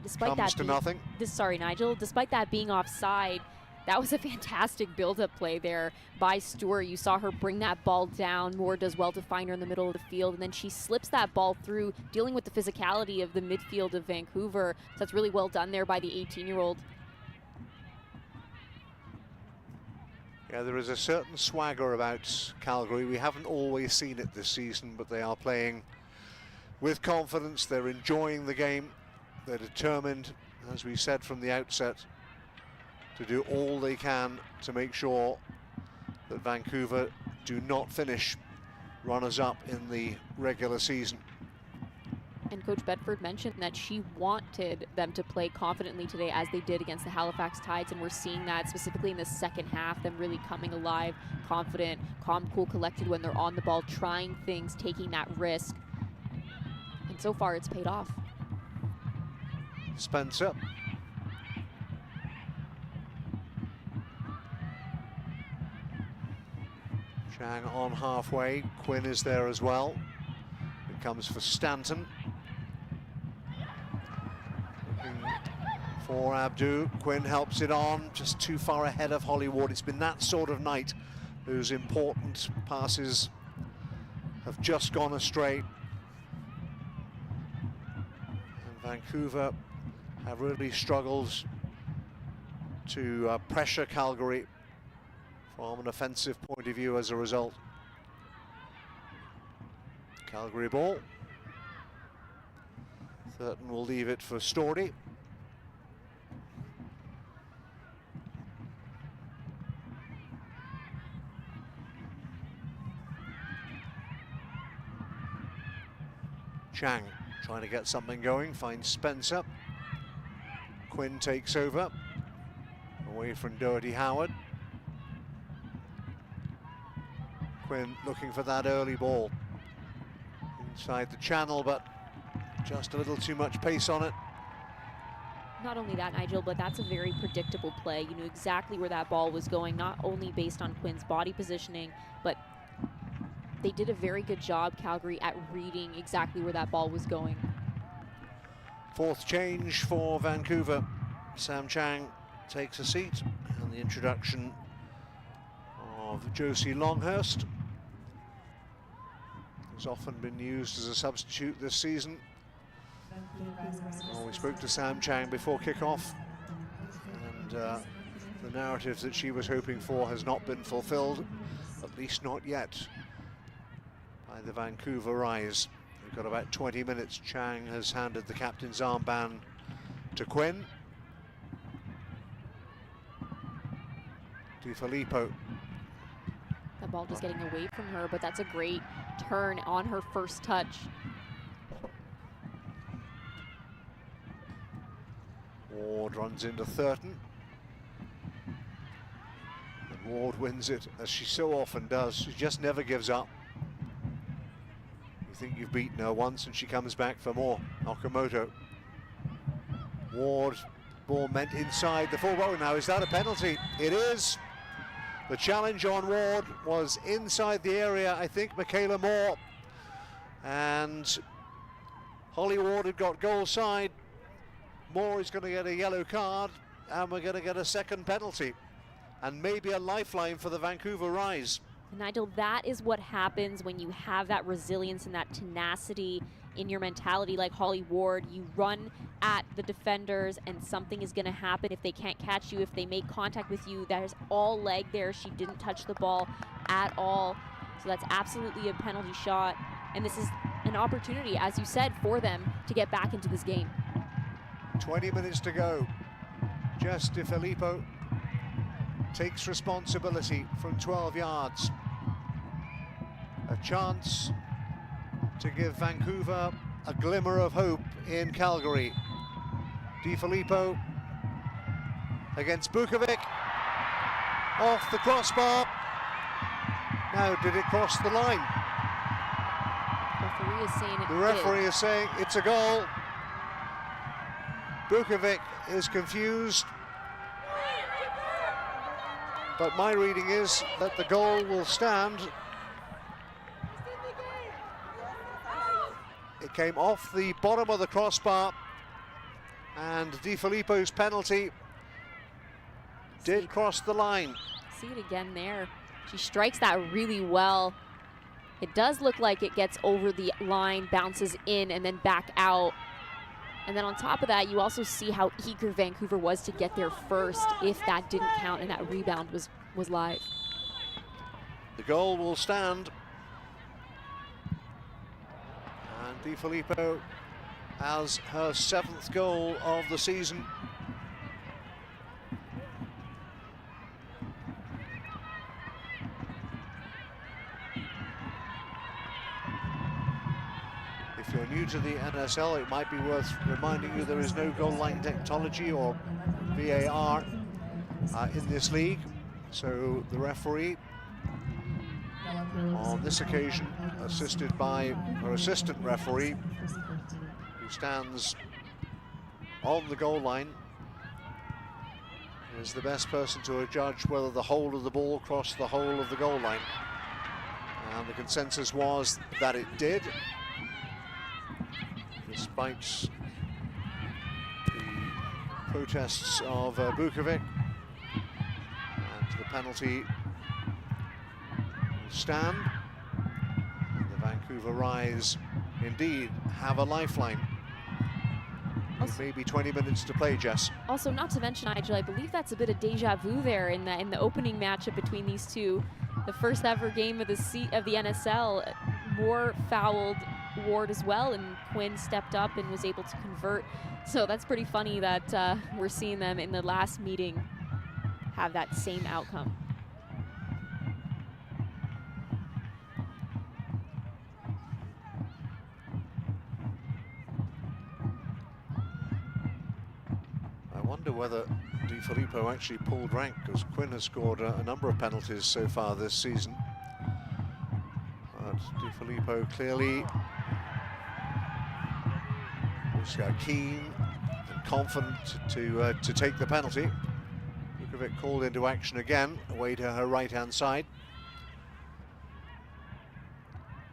despite comes that to nothing. Sorry, Nigel. Despite that being offside, That was a fantastic build-up play there by Stewart. You saw her bring that ball down. Moore does well to find her in the middle of the field, and then she slips that ball through, dealing with the physicality of the midfield of Vancouver. So that's really well done there by the 18-year-old. Yeah, there is a certain swagger about Calgary. We haven't always seen it this season, but they are playing with confidence. They're enjoying the game. They're determined, as we said from the outset, to do all they can to make sure that Vancouver do not finish runners-up in the regular season. And Coach Bedford mentioned that she wanted them to play confidently today, as they did against the Halifax Tides, and we're seeing that specifically in the second half, them really coming alive, confident, calm, cool, collected when they're on the ball, trying things, taking that risk. And so far it's paid off. Spencer. Chang on halfway. Quinn is there as well. It comes for Stanton. Looking for Abdu. Quinn helps it on, just too far ahead of Holly Ward. It's been that sort of night. Those important passes have just gone astray. And Vancouver have really struggled to pressure Calgary from an offensive point of view as a result. Calgary ball. Thurton will leave it for Stordy. Chang trying to get something going, finds Spencer. Quinn takes over, away from Doherty Howard. Quinn looking for that early ball inside the channel, but just a little too much pace on it. Not only that, Nigel, but that's a very predictable play. You knew exactly where that ball was going, not only based on Quinn's body positioning, but they did a very good job, Calgary, at reading exactly where that ball was going. Fourth change for Vancouver. Sam Chang takes a seat, and the introduction of Josie Longhurst has often been used as a substitute this season. We spoke to Sam Chang before kickoff, and the narrative that she was hoping for has not been fulfilled, at least not yet, by the Vancouver Rise. We've got about 20 minutes. Chang has handed the captain's armband to Quinn. DiFilippo. That ball just getting away from her, but that's a great turn on her first touch. Ward runs into Thurton. And Ward wins it, as she so often does. She just never gives up. You think you've beaten her once, and she comes back for more. Okamoto. Ward, ball meant inside the full row. Now, is that a penalty? It is. The challenge on Ward was inside the area, I think, Michaela Moore. And Holly Ward had got goal side. Moore is going to get a yellow card, and we're going to get a second penalty. And maybe a lifeline for the Vancouver Rise. Nigel, that is what happens when you have that resilience and that tenacity in your mentality like Holly Ward. You run at the defenders and something is going to happen if they can't catch you, if they make contact with you. There's all leg there. She didn't touch the ball at all. So that's absolutely a penalty shot. And this is an opportunity, as you said, for them to get back into this game. 20 minutes to go. Jess DiFilippo takes responsibility from 12 yards. A chance to give Vancouver a glimmer of hope in Calgary. DiFilippo against Bukovic. Off the crossbar. Now, did it cross the line? The referee is saying it The referee did. is saying it's a goal. Bukovic is confused. But my reading is that the goal will stand. It came off the bottom of the crossbar, and DiFilippo's penalty did cross the line. See it again there. She strikes that really well. It does look like it gets over the line, bounces in, and then back out. And then on top of that, you also see how eager Vancouver was to get there first if that didn't count and that rebound was live. The goal will stand. And DiFilippo has her 7th goal of the season. If you're new to the NSL, it might be worth reminding you there is no goal line technology or VAR in this league. So the referee, on this occasion, assisted by her assistant referee, who stands on the goal line, is the best person to judge whether the whole of the ball crossed the whole of the goal line. And the consensus was that it did, despite the protests of Bukovic. And the penalty will stand. And the Vancouver Rise indeed have a lifeline. It may be 20 minutes to play, Jess. Also, not to mention, Nigel, I believe that's a bit of deja vu there in the opening matchup between these two. The first ever game of the NSL, Moore fouled Ward as well, and Quinn stepped up and was able to convert. So that's pretty funny that we're seeing them in the last meeting have that same outcome. I wonder whether DiFilippo actually pulled rank, because Quinn has scored a number of penalties so far this season. But DiFilippo clearly was keen and confident to take the penalty. Bukovic called into action again, away to her right-hand side.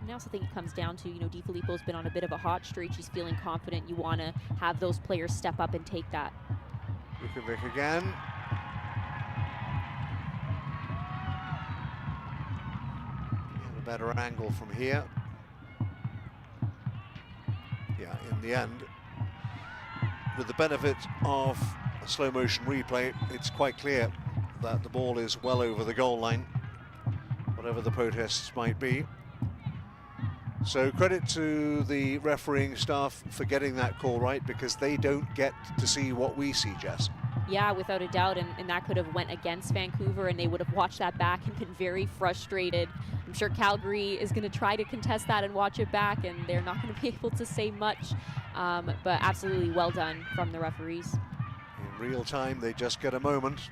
I also think it comes down to, DiFilippo's been on a bit of a hot streak. She's feeling confident. You want to have those players step up and take that. Bukovic again. Get a better angle from here. Yeah, in the end, with the benefit of a slow motion replay, it's quite clear that the ball is well over the goal line, whatever the protests might be. So credit to the refereeing staff for getting that call right, because they don't get to see what we see, Jess. Yeah, without a doubt, and that could have went against Vancouver, and they would have watched that back and been very frustrated. I'm sure Calgary is going to try to contest that and watch it back, and they're not going to be able to say much, but absolutely well done from the referees. In real time, they just get a moment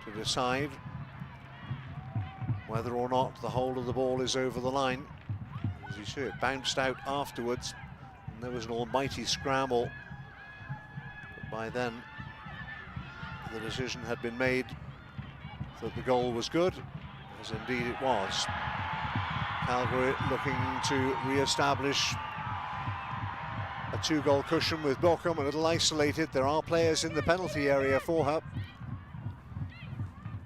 to decide whether or not the whole of the ball is over the line. As you see, it bounced out afterwards, and there was an almighty scramble. But by then, the decision had been made that the goal was good, as indeed it was. Calgary looking to re-establish a 2-goal cushion with Bochum, a little isolated. There are players in the penalty area for her,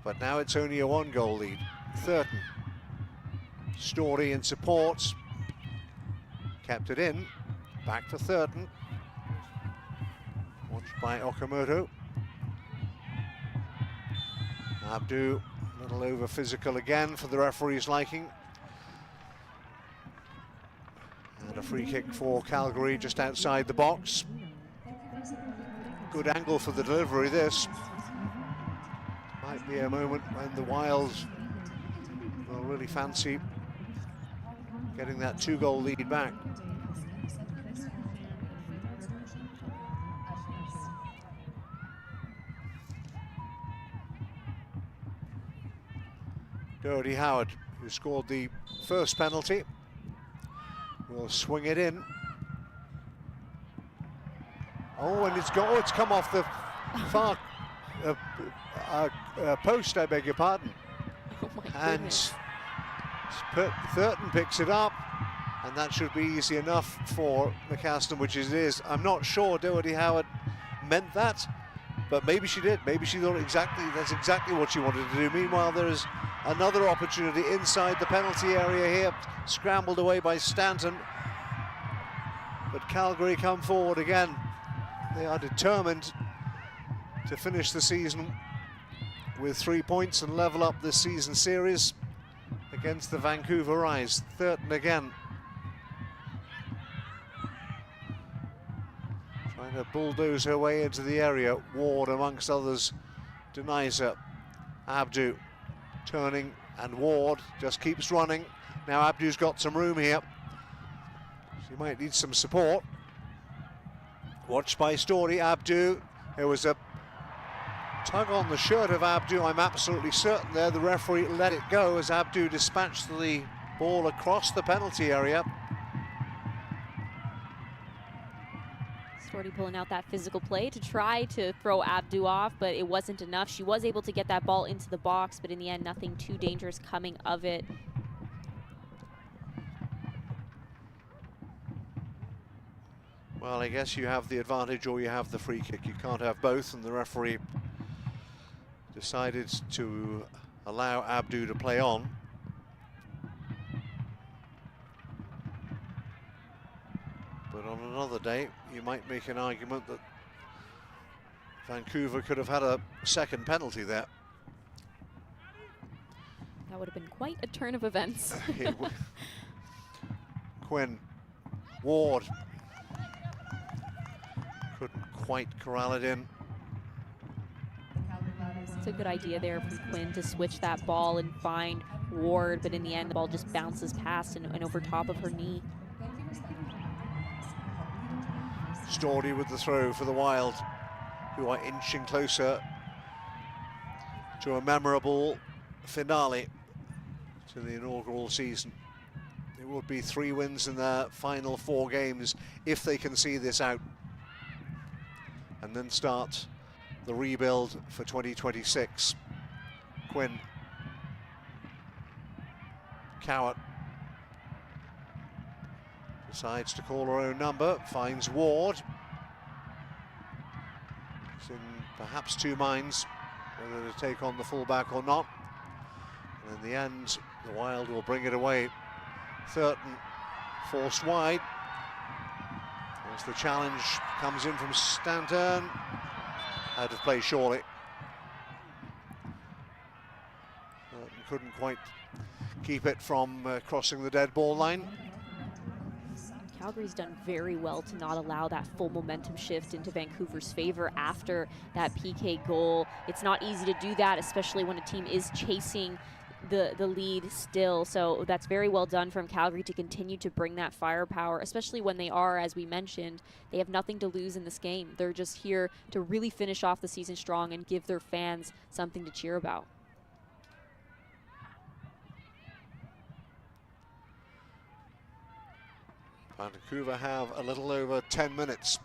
but now it's only a 1-goal lead. Thurton, Story in support, kept it in, back to Thurton, watched by Okamoto. Abdu, a little over physical again for the referee's liking. And a free kick for Calgary just outside the box. Good angle for the delivery, this. Might be a moment when the Wilds will really fancy getting that 2-goal lead back. Doherty Howard, who scored the first penalty, will swing it in. Oh, and it's come off the far post, I beg your pardon. Oh my goodness. And Thurton picks it up, and that should be easy enough for McCaston, which it is. I'm not sure Doherty Howard meant that, But maybe she did. Maybe she thought that's exactly what she wanted to do. Meanwhile, there is another opportunity inside the penalty area here, scrambled away by Stanton. But Calgary come forward again. They are determined to finish the season with 3 points and level up this season series against the Vancouver Rise. Thurton again, trying to bulldoze her way into the area. Ward, amongst others, denies her. Abdu turning, and Ward just keeps running. Now Abdu's got some room here. She might need some support. Watched by Story. Abdu, there was a tug on the shirt of Abdu. I'm absolutely certain there. The referee let it go as Abdu dispatched the ball across the penalty area. Storty pulling out that physical play to try to throw Abdu off, but it wasn't enough. She was able to get that ball into the box, but in the end, nothing too dangerous coming of it. Well, I guess you have the advantage or you have the free kick. You can't have both, and the referee decided to allow Abdu to play on. But on another day, you might make an argument that Vancouver could have had a second penalty there. That would have been quite a turn of events. Quinn, Ward, couldn't quite corral it in. It's a good idea there from Quinn to switch that ball and find Ward, but in the end, the ball just bounces past and over top of her knee. Stordy with the throw for the Wild, who are inching closer to a memorable finale to the inaugural season. It would be 3 wins in their final 4 games if they can see this out and then start the rebuild for 2026. Quinn, Cowart decides to call her own number, finds Ward. She's in perhaps 2 minds whether to take on the fullback or not. And in the end, the Wild will bring it away. Thurton forced wide. As the challenge comes in from Stanton. Out of play, surely. Thurton couldn't quite keep it from crossing the dead ball line. Calgary's done very well to not allow that full momentum shift into Vancouver's favor after that PK goal. It's not easy to do that, especially when a team is chasing the lead still. So that's very well done from Calgary to continue to bring that firepower, especially when they are, as we mentioned, they have nothing to lose in this game. They're just here to really finish off the season strong and give their fans something to cheer about. Vancouver have a little over 10 minutes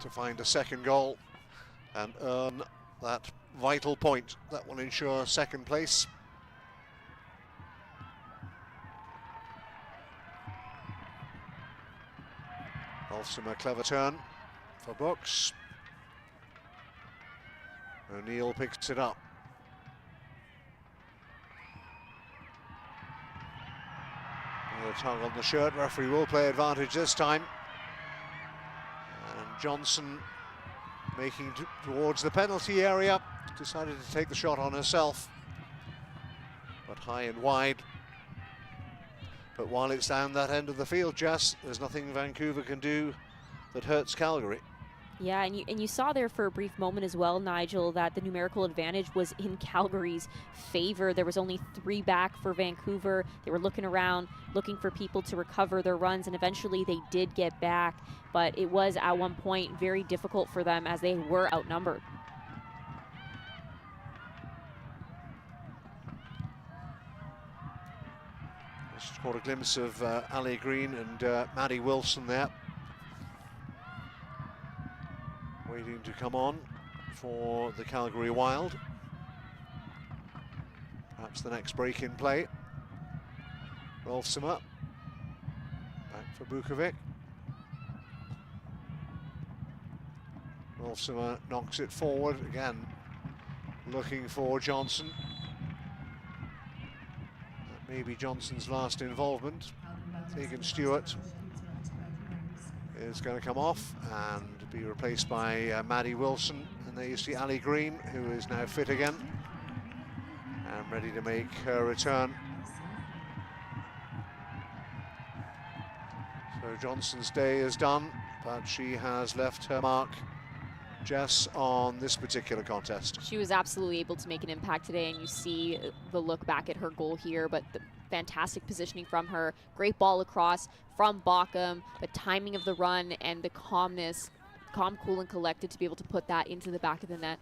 to find a second goal and earn that vital point that will ensure second place. Olsen, a clever turn for Brooks. O'Neill picks it up. Another tug on the shirt. Referee will play advantage this time. And Johnson making towards the penalty area. Decided to take the shot on herself. But high and wide. But while it's down that end of the field, Jess, there's nothing Vancouver can do that hurts Calgary. Yeah, and you saw there for a brief moment as well, Nigel, that the numerical advantage was in Calgary's favor. There was only 3 back for Vancouver. They were looking around, looking for people to recover their runs, and eventually they did get back. But it was at one point very difficult for them as they were outnumbered. Just caught a glimpse of Ali Green and Maddie Wilson there, waiting to come on for the Calgary Wild. Perhaps the next break in play. Rolfsima back for Bukovic. Wolfsomer knocks it forward again, looking for Johnson. That may be Johnson's last involvement. Tegan Stewart is going to come off and be replaced by Maddie Wilson. And there you see Ali Green, who is now fit again and ready to make her return. So Johnson's day is done, but she has left her mark, Jess, on this particular contest. She was absolutely able to make an impact today, and you see the look back at her goal here, but the fantastic positioning from her. Great ball across from Bockham, the timing of the run and the calmness, calm, cool, and collected to be able to put that into the back of the net.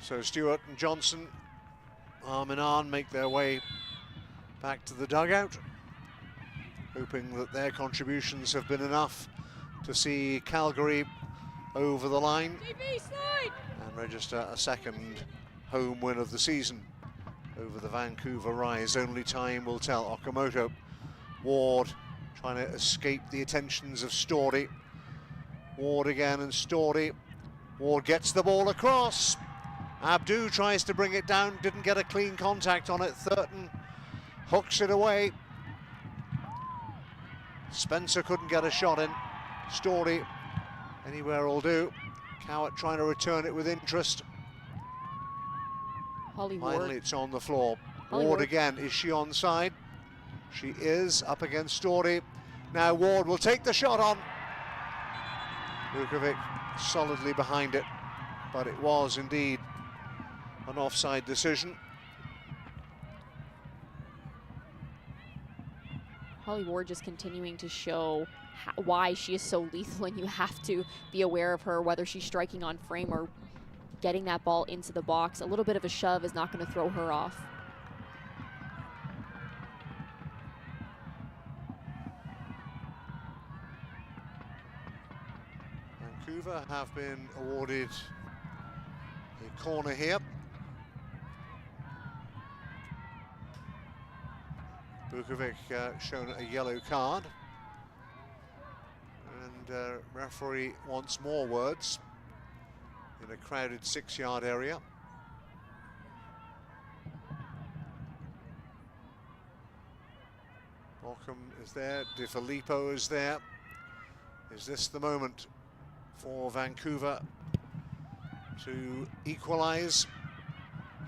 So Stewart and Johnson, arm in arm, make their way back to the dugout, hoping that their contributions have been enough to see Calgary over the line and register a second home win of the season over the Vancouver Rise. Only time will tell. Okamoto, Ward trying to escape the attentions of Storey. Ward again and Storey. Ward gets the ball across. Abdu tries to bring it down, didn't get a clean contact on it. Thurton hooks it away. Spencer couldn't get a shot in. Storey, anywhere will do. Cowart trying to return it with interest. Holly Finally, Ward. it's on the floor. Holly Ward Ward. again. Is she onside? She is, up against Storey. Now Ward will take the shot on. Vukovic solidly behind it, but it was indeed an offside decision. Holly Ward just continuing to show why she is so lethal, and you have to be aware of her, whether she's striking on frame or getting that ball into the box. A little bit of a shove is not going to throw her off. Vancouver have been awarded a corner here. Vukovic shown a yellow card. And referee wants more words in a crowded 6-yard area. Bockham is there, De Filippo is there. Is this the moment for Vancouver to equalize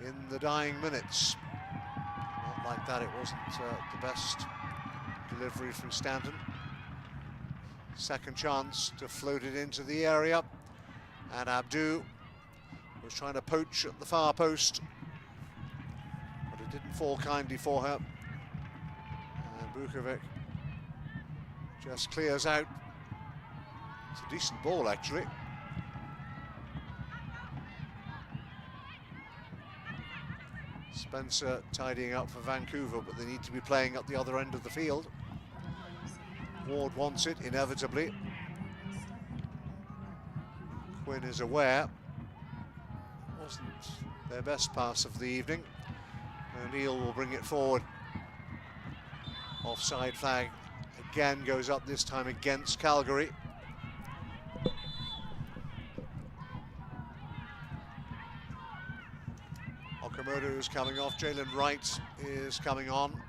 in the dying minutes? Not like that, it wasn't the best delivery from Stanton. Second chance to float it into the area, and Abdu was trying to poach at the far post, but it didn't fall kindly for her. And Vukovic just clears out. It's a decent ball, actually. Spencer tidying up for Vancouver, but they need to be playing at the other end of the field. Ward wants it, inevitably. Quinn is aware. Wasn't their best pass of the evening. O'Neill will bring it forward. Offside flag again goes up, this time against Calgary. Okamoto is coming off. Jalen Wright is coming on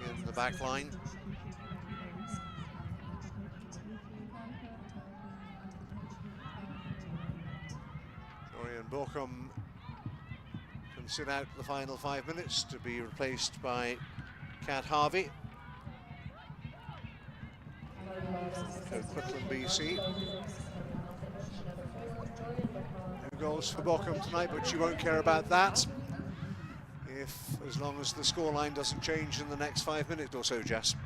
in the back line. Dorian Bockham can sit out the final 5 minutes to be replaced by Kat Harvey. Quitland, BC. No goals for Bockham tonight, but she won't care about that as long as the scoreline doesn't change in the next 5 minutes or so, Jess.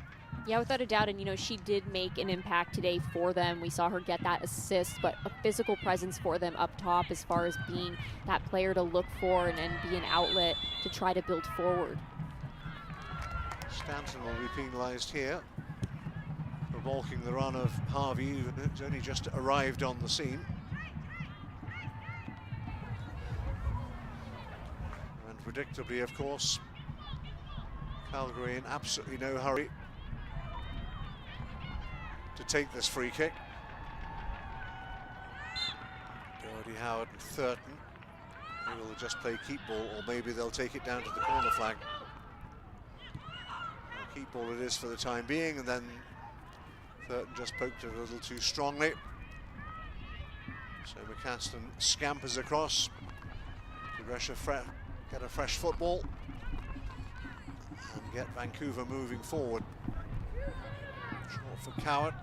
Yeah, without a doubt, and you know, she did make an impact today for them. We saw her get that assist, but a physical presence for them up top as far as being that player to look for and be an outlet to try to build forward. Stanton will be penalised here for balking the run of Harvey, who's only just arrived on the scene. Predictably, of course, Calgary in absolutely no hurry to take this free kick. Doherty, Howard and Thurton. Maybe they'll just play keep ball, or maybe they'll take it down to the corner flag. Keep ball it is for the time being, and then Thurton just poked it a little too strongly. So McCaston scampers across to get a fresh football and get Vancouver moving forward. Short for Coward.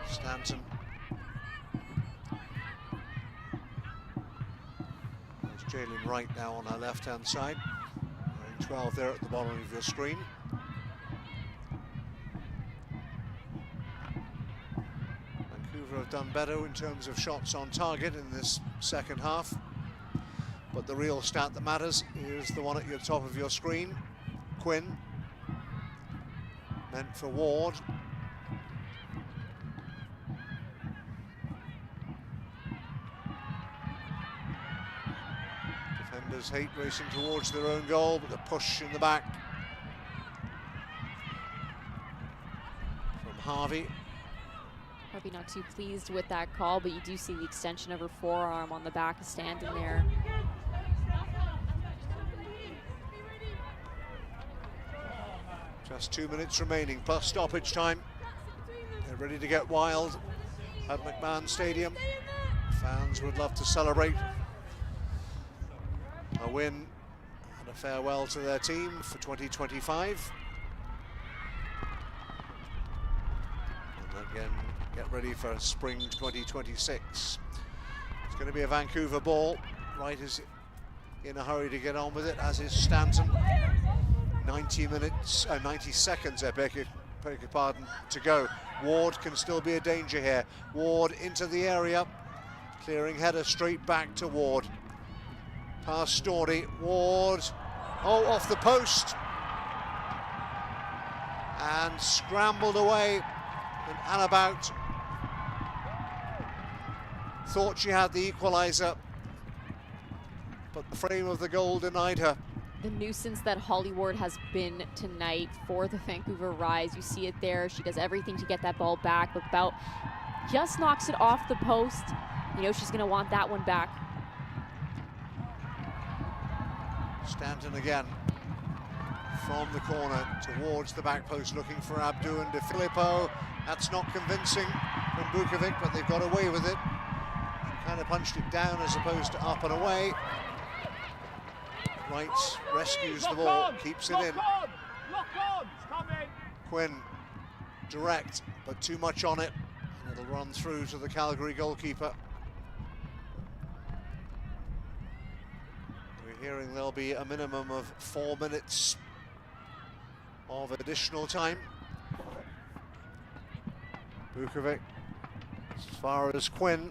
Stanton. There's Jalen Wright now on our left-hand side. 12 there at the bottom of your screen. Vancouver have done better in terms of shots on target in this second half, but the real stat that matters is the one at the top of your screen. Quinn, meant for Ward. Defenders hate racing towards their own goal, but the push in the back from Harvey. Harvey not too pleased with that call, but you do see the extension of her forearm on the back of Stanton there. Just 2 minutes remaining, plus stoppage time. They're ready to get wild at McMahon Stadium. Fans would love to celebrate a win and a farewell to their team for 2025. And again, get ready for spring 2026. It's going to be a Vancouver ball. Wright is in a hurry to get on with it, as is Stanton. 90 seconds, I beg your pardon, to go. Ward can still be a danger here. Ward into the area, clearing header straight back to Ward. Past Storey, Ward, oh, off the post. And scrambled away, and Anabout thought she had the equaliser, but the frame of the goal denied her. The nuisance that Holly Ward has been tonight for the Vancouver Rise. You see it there. She does everything to get that ball back, but Bout just knocks it off the post. You know she's going to want that one back. Stanton again from the corner towards the back post, looking for Abdou and De Filippo. That's not convincing from Bukovic, but they've got away with it. She kind of punched it down as opposed to up and away. Wright rescues the ball, keeps it in. Quinn, direct, but too much on it. And it'll run through to the Calgary goalkeeper. We're hearing there'll be a minimum of 4 minutes of additional time. Bukovic, as far as Quinn.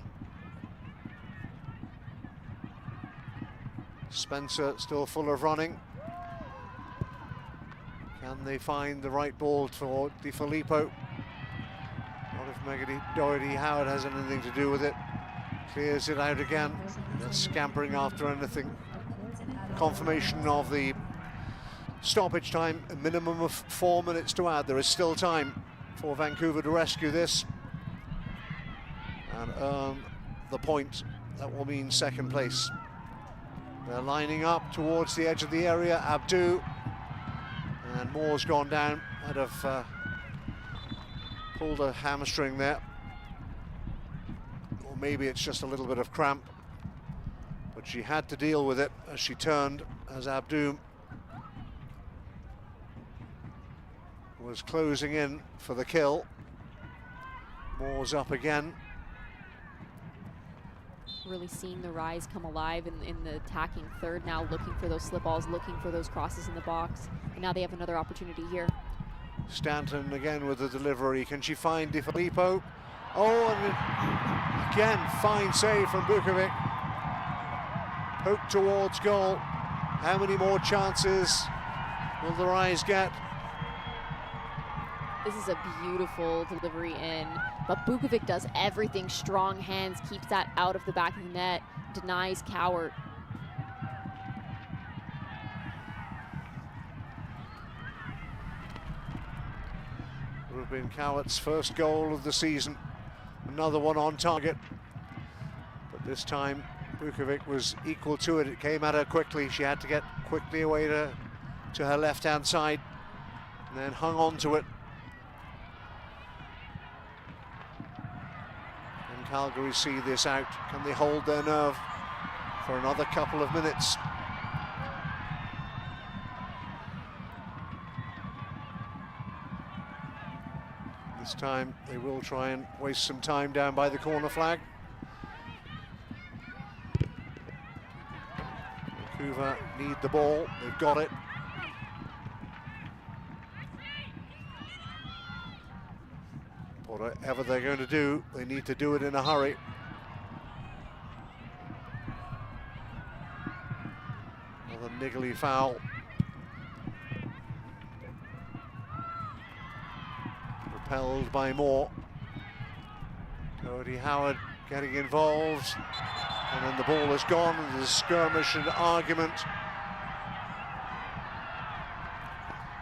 Spencer still full of running. Can they find the right ball for Di Filippo? Not if Megady Doherty Howard has anything to do with it. Clears it out again. They're scampering after anything. Confirmation of the stoppage time, a minimum of 4 minutes to add. There is still time for Vancouver to rescue this and earn the point that will mean second place. They're lining up towards the edge of the area. Abdou, and Moore's gone down. Might have pulled a hamstring there, or maybe it's just a little bit of cramp, but she had to deal with it as she turned, as Abdou was closing in for the kill. Moore's up again. Really seeing the Rise come alive in the attacking third now, looking for those slip balls, looking for those crosses in the box, and now they have another opportunity here. Stanton again with the delivery. Can she find Di Filippo? Oh, and again, fine save from Bukovic. Poke towards goal. How many more chances will the Rise get? This is a beautiful delivery in, but Bukovic does everything. Strong hands, keeps that out of the back of the net, denies Coward. Would have been Cowart's first goal of the season. Another one on target. But this time, Bukovic was equal to it. It came at her quickly. She had to get quickly away to her left-hand side and then hung on to it. And Calgary see this out. Can they hold their nerve for another couple of minutes? This time they will try and waste some time down by the corner flag. Vancouver need the ball, they've got it. Whatever they're going to do, they need to do it in a hurry. Another niggly foul. Repelled by Moore. Cody Howard getting involved, and then the ball is gone, and there's a skirmish and argument.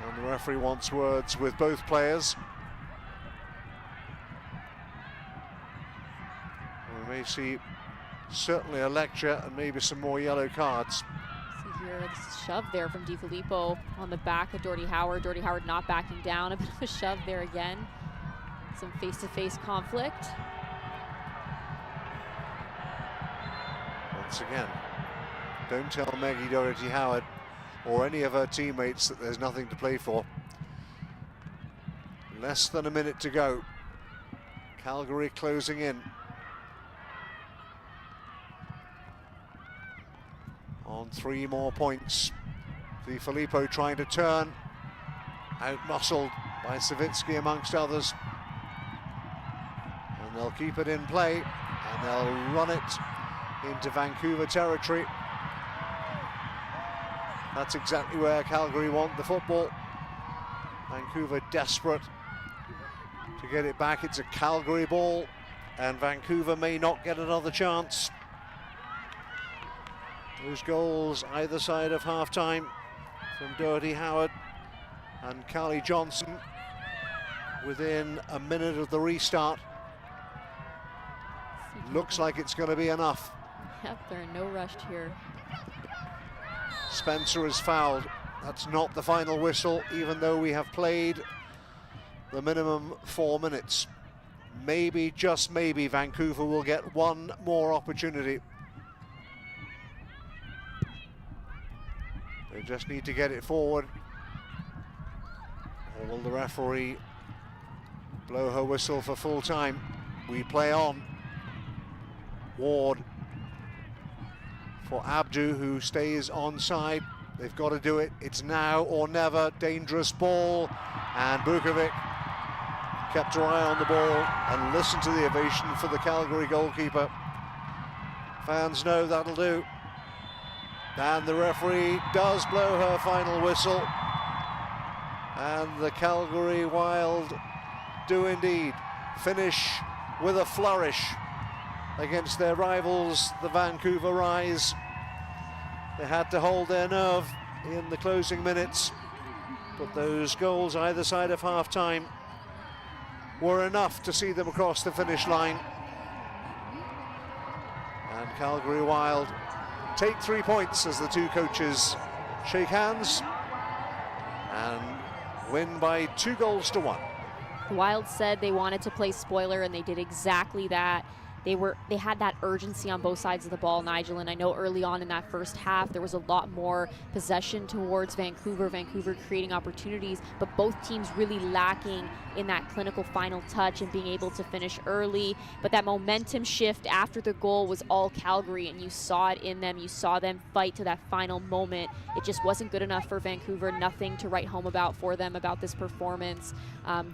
And the referee wants words with both players. We may see certainly a lecture and maybe some more yellow cards. See here, this shove there from DiFilippo on the back of Dorty Howard. Dorty Howard not backing down. A bit of a shove there again. Some face-to-face conflict. Once again, don't tell Maggie Dorothy Howard or any of her teammates that there's nothing to play for. Less than a minute to go. Calgary closing in. On 3 more points. DiFilippo trying to turn. Out-muscled by Savitsky amongst others. And they'll keep it in play. And they'll run it into Vancouver territory. That's exactly where Calgary want the football. Vancouver desperate to get it back. It's a Calgary ball, and Vancouver may not get another chance. Those goals either side of half-time from Dorothy Howard and Carly Johnson within a minute of the restart. Looks like it's going to be enough. Yep, they're in no rush here. Spencer is fouled. That's not the final whistle, even though we have played the minimum 4 minutes. Maybe, just maybe, Vancouver will get one more opportunity. They just need to get it forward. Or will the referee blow her whistle for full time? We play on. Ward for Abdu, who stays onside. They've got to do it. It's now or never. Dangerous ball. And Bukovic kept her eye on the ball, and listen to the ovation for the Calgary goalkeeper. Fans know that'll do. And the referee does blow her final whistle. And the Calgary Wild do indeed finish with a flourish against their rivals, the Vancouver Rise. They had to hold their nerve in the closing minutes, but those goals either side of half-time were enough to see them across the finish line. And Calgary Wild take 3 points as the two coaches shake hands and win by 2-1. The Wild said they wanted to play spoiler, and they did exactly that. They had that urgency on both sides of the ball, Nigel, and I know early on in that first half there was a lot more possession towards Vancouver creating opportunities, but both teams really lacking in that clinical final touch and being able to finish early. But that momentum shift after the goal was all Calgary, and you saw it in them. You saw them fight to that final moment. It just wasn't good enough for Vancouver. Nothing to write home about for them about this performance.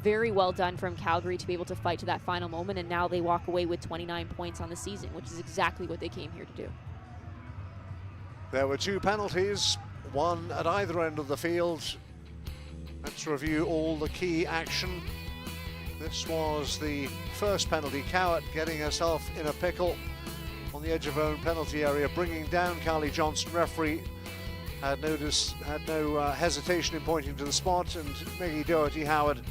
Very well done from Calgary to be able to fight to that final moment, and now they walk away with 29 points on the season, which is exactly what they came here to do. There were 2 penalties, one at either end of the field. Let's review all the key action. This was the first penalty. Cowart getting herself in a pickle on the edge of her own penalty area, bringing down Carly Johnson. Referee had no hesitation in pointing to the spot, and Maggie Doherty Howard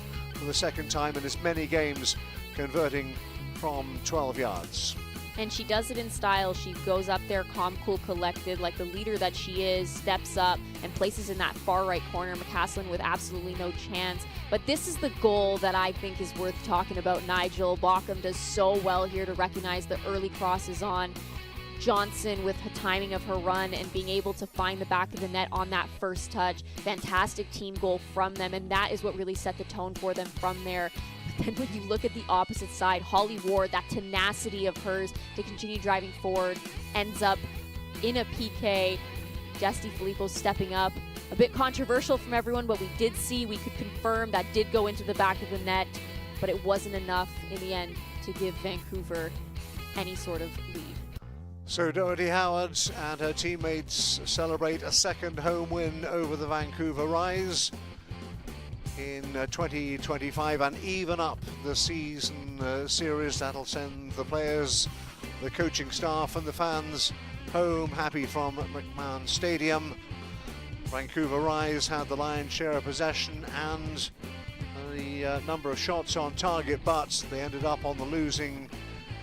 for the second time in as many games, converting from 12 yards. And she does it in style. She goes up there calm, cool, collected, like the leader that she is, steps up and places in that far right corner. McCaslin with absolutely no chance. But this is the goal that I think is worth talking about, Nigel. Bauckham does so well here to recognize the early crosses on Johnson with the timing of her run and being able to find the back of the net on that first touch. Fantastic team goal from them, and that is what really set the tone for them from there. But then when you look at the opposite side, Holly Ward, that tenacity of hers to continue driving forward, ends up in a PK. Jess DiFilippo stepping up. A bit controversial from everyone, but we could confirm that did go into the back of the net, but it wasn't enough in the end to give Vancouver any sort of lead. So Doherty Howard and her teammates celebrate a second home win over the Vancouver Rise in 2025 and even up the season series. That'll send the players, the coaching staff and the fans home happy from McMahon Stadium. Vancouver Rise had the lion's share of possession and the number of shots on target, but they ended up on the losing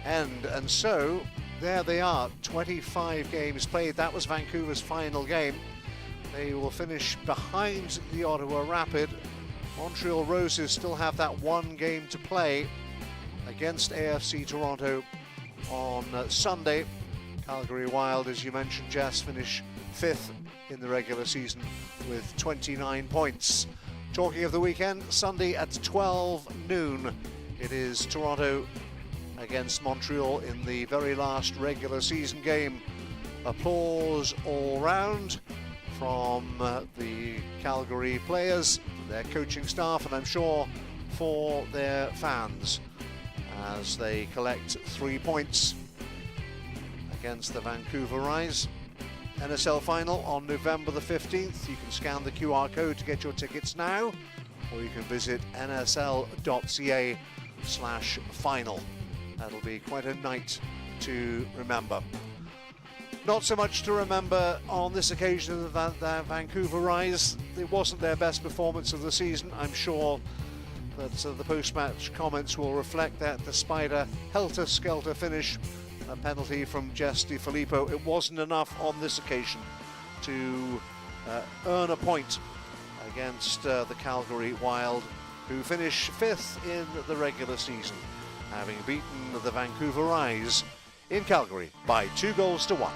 end, and so there they are, 25 games played. That was Vancouver's final game. They will finish behind the Ottawa Rapid. Montreal Roses still have that one game to play against AFC Toronto on Sunday. Calgary Wild, as you mentioned, Jess, finish 5th in the regular season with 29 points. Talking of the weekend, Sunday at 12 noon, it is Toronto against Montreal in the very last regular season game. Applause all round from the Calgary players, their coaching staff, and I'm sure for their fans as they collect 3 points against the Vancouver Rise. NSL final on November the 15th. You can scan the QR code to get your tickets now, or you can visit nsl.ca/final. That'll be quite a night to remember. Not so much to remember on this occasion of the Vancouver Rise. It wasn't their best performance of the season. I'm sure that the post-match comments will reflect that despite a helter-skelter finish, a penalty from Jess DiFilippo, it wasn't enough on this occasion to earn a point against the Calgary Wild, who finish 5th in the regular season, having beaten the Vancouver Rise in Calgary by 2-1.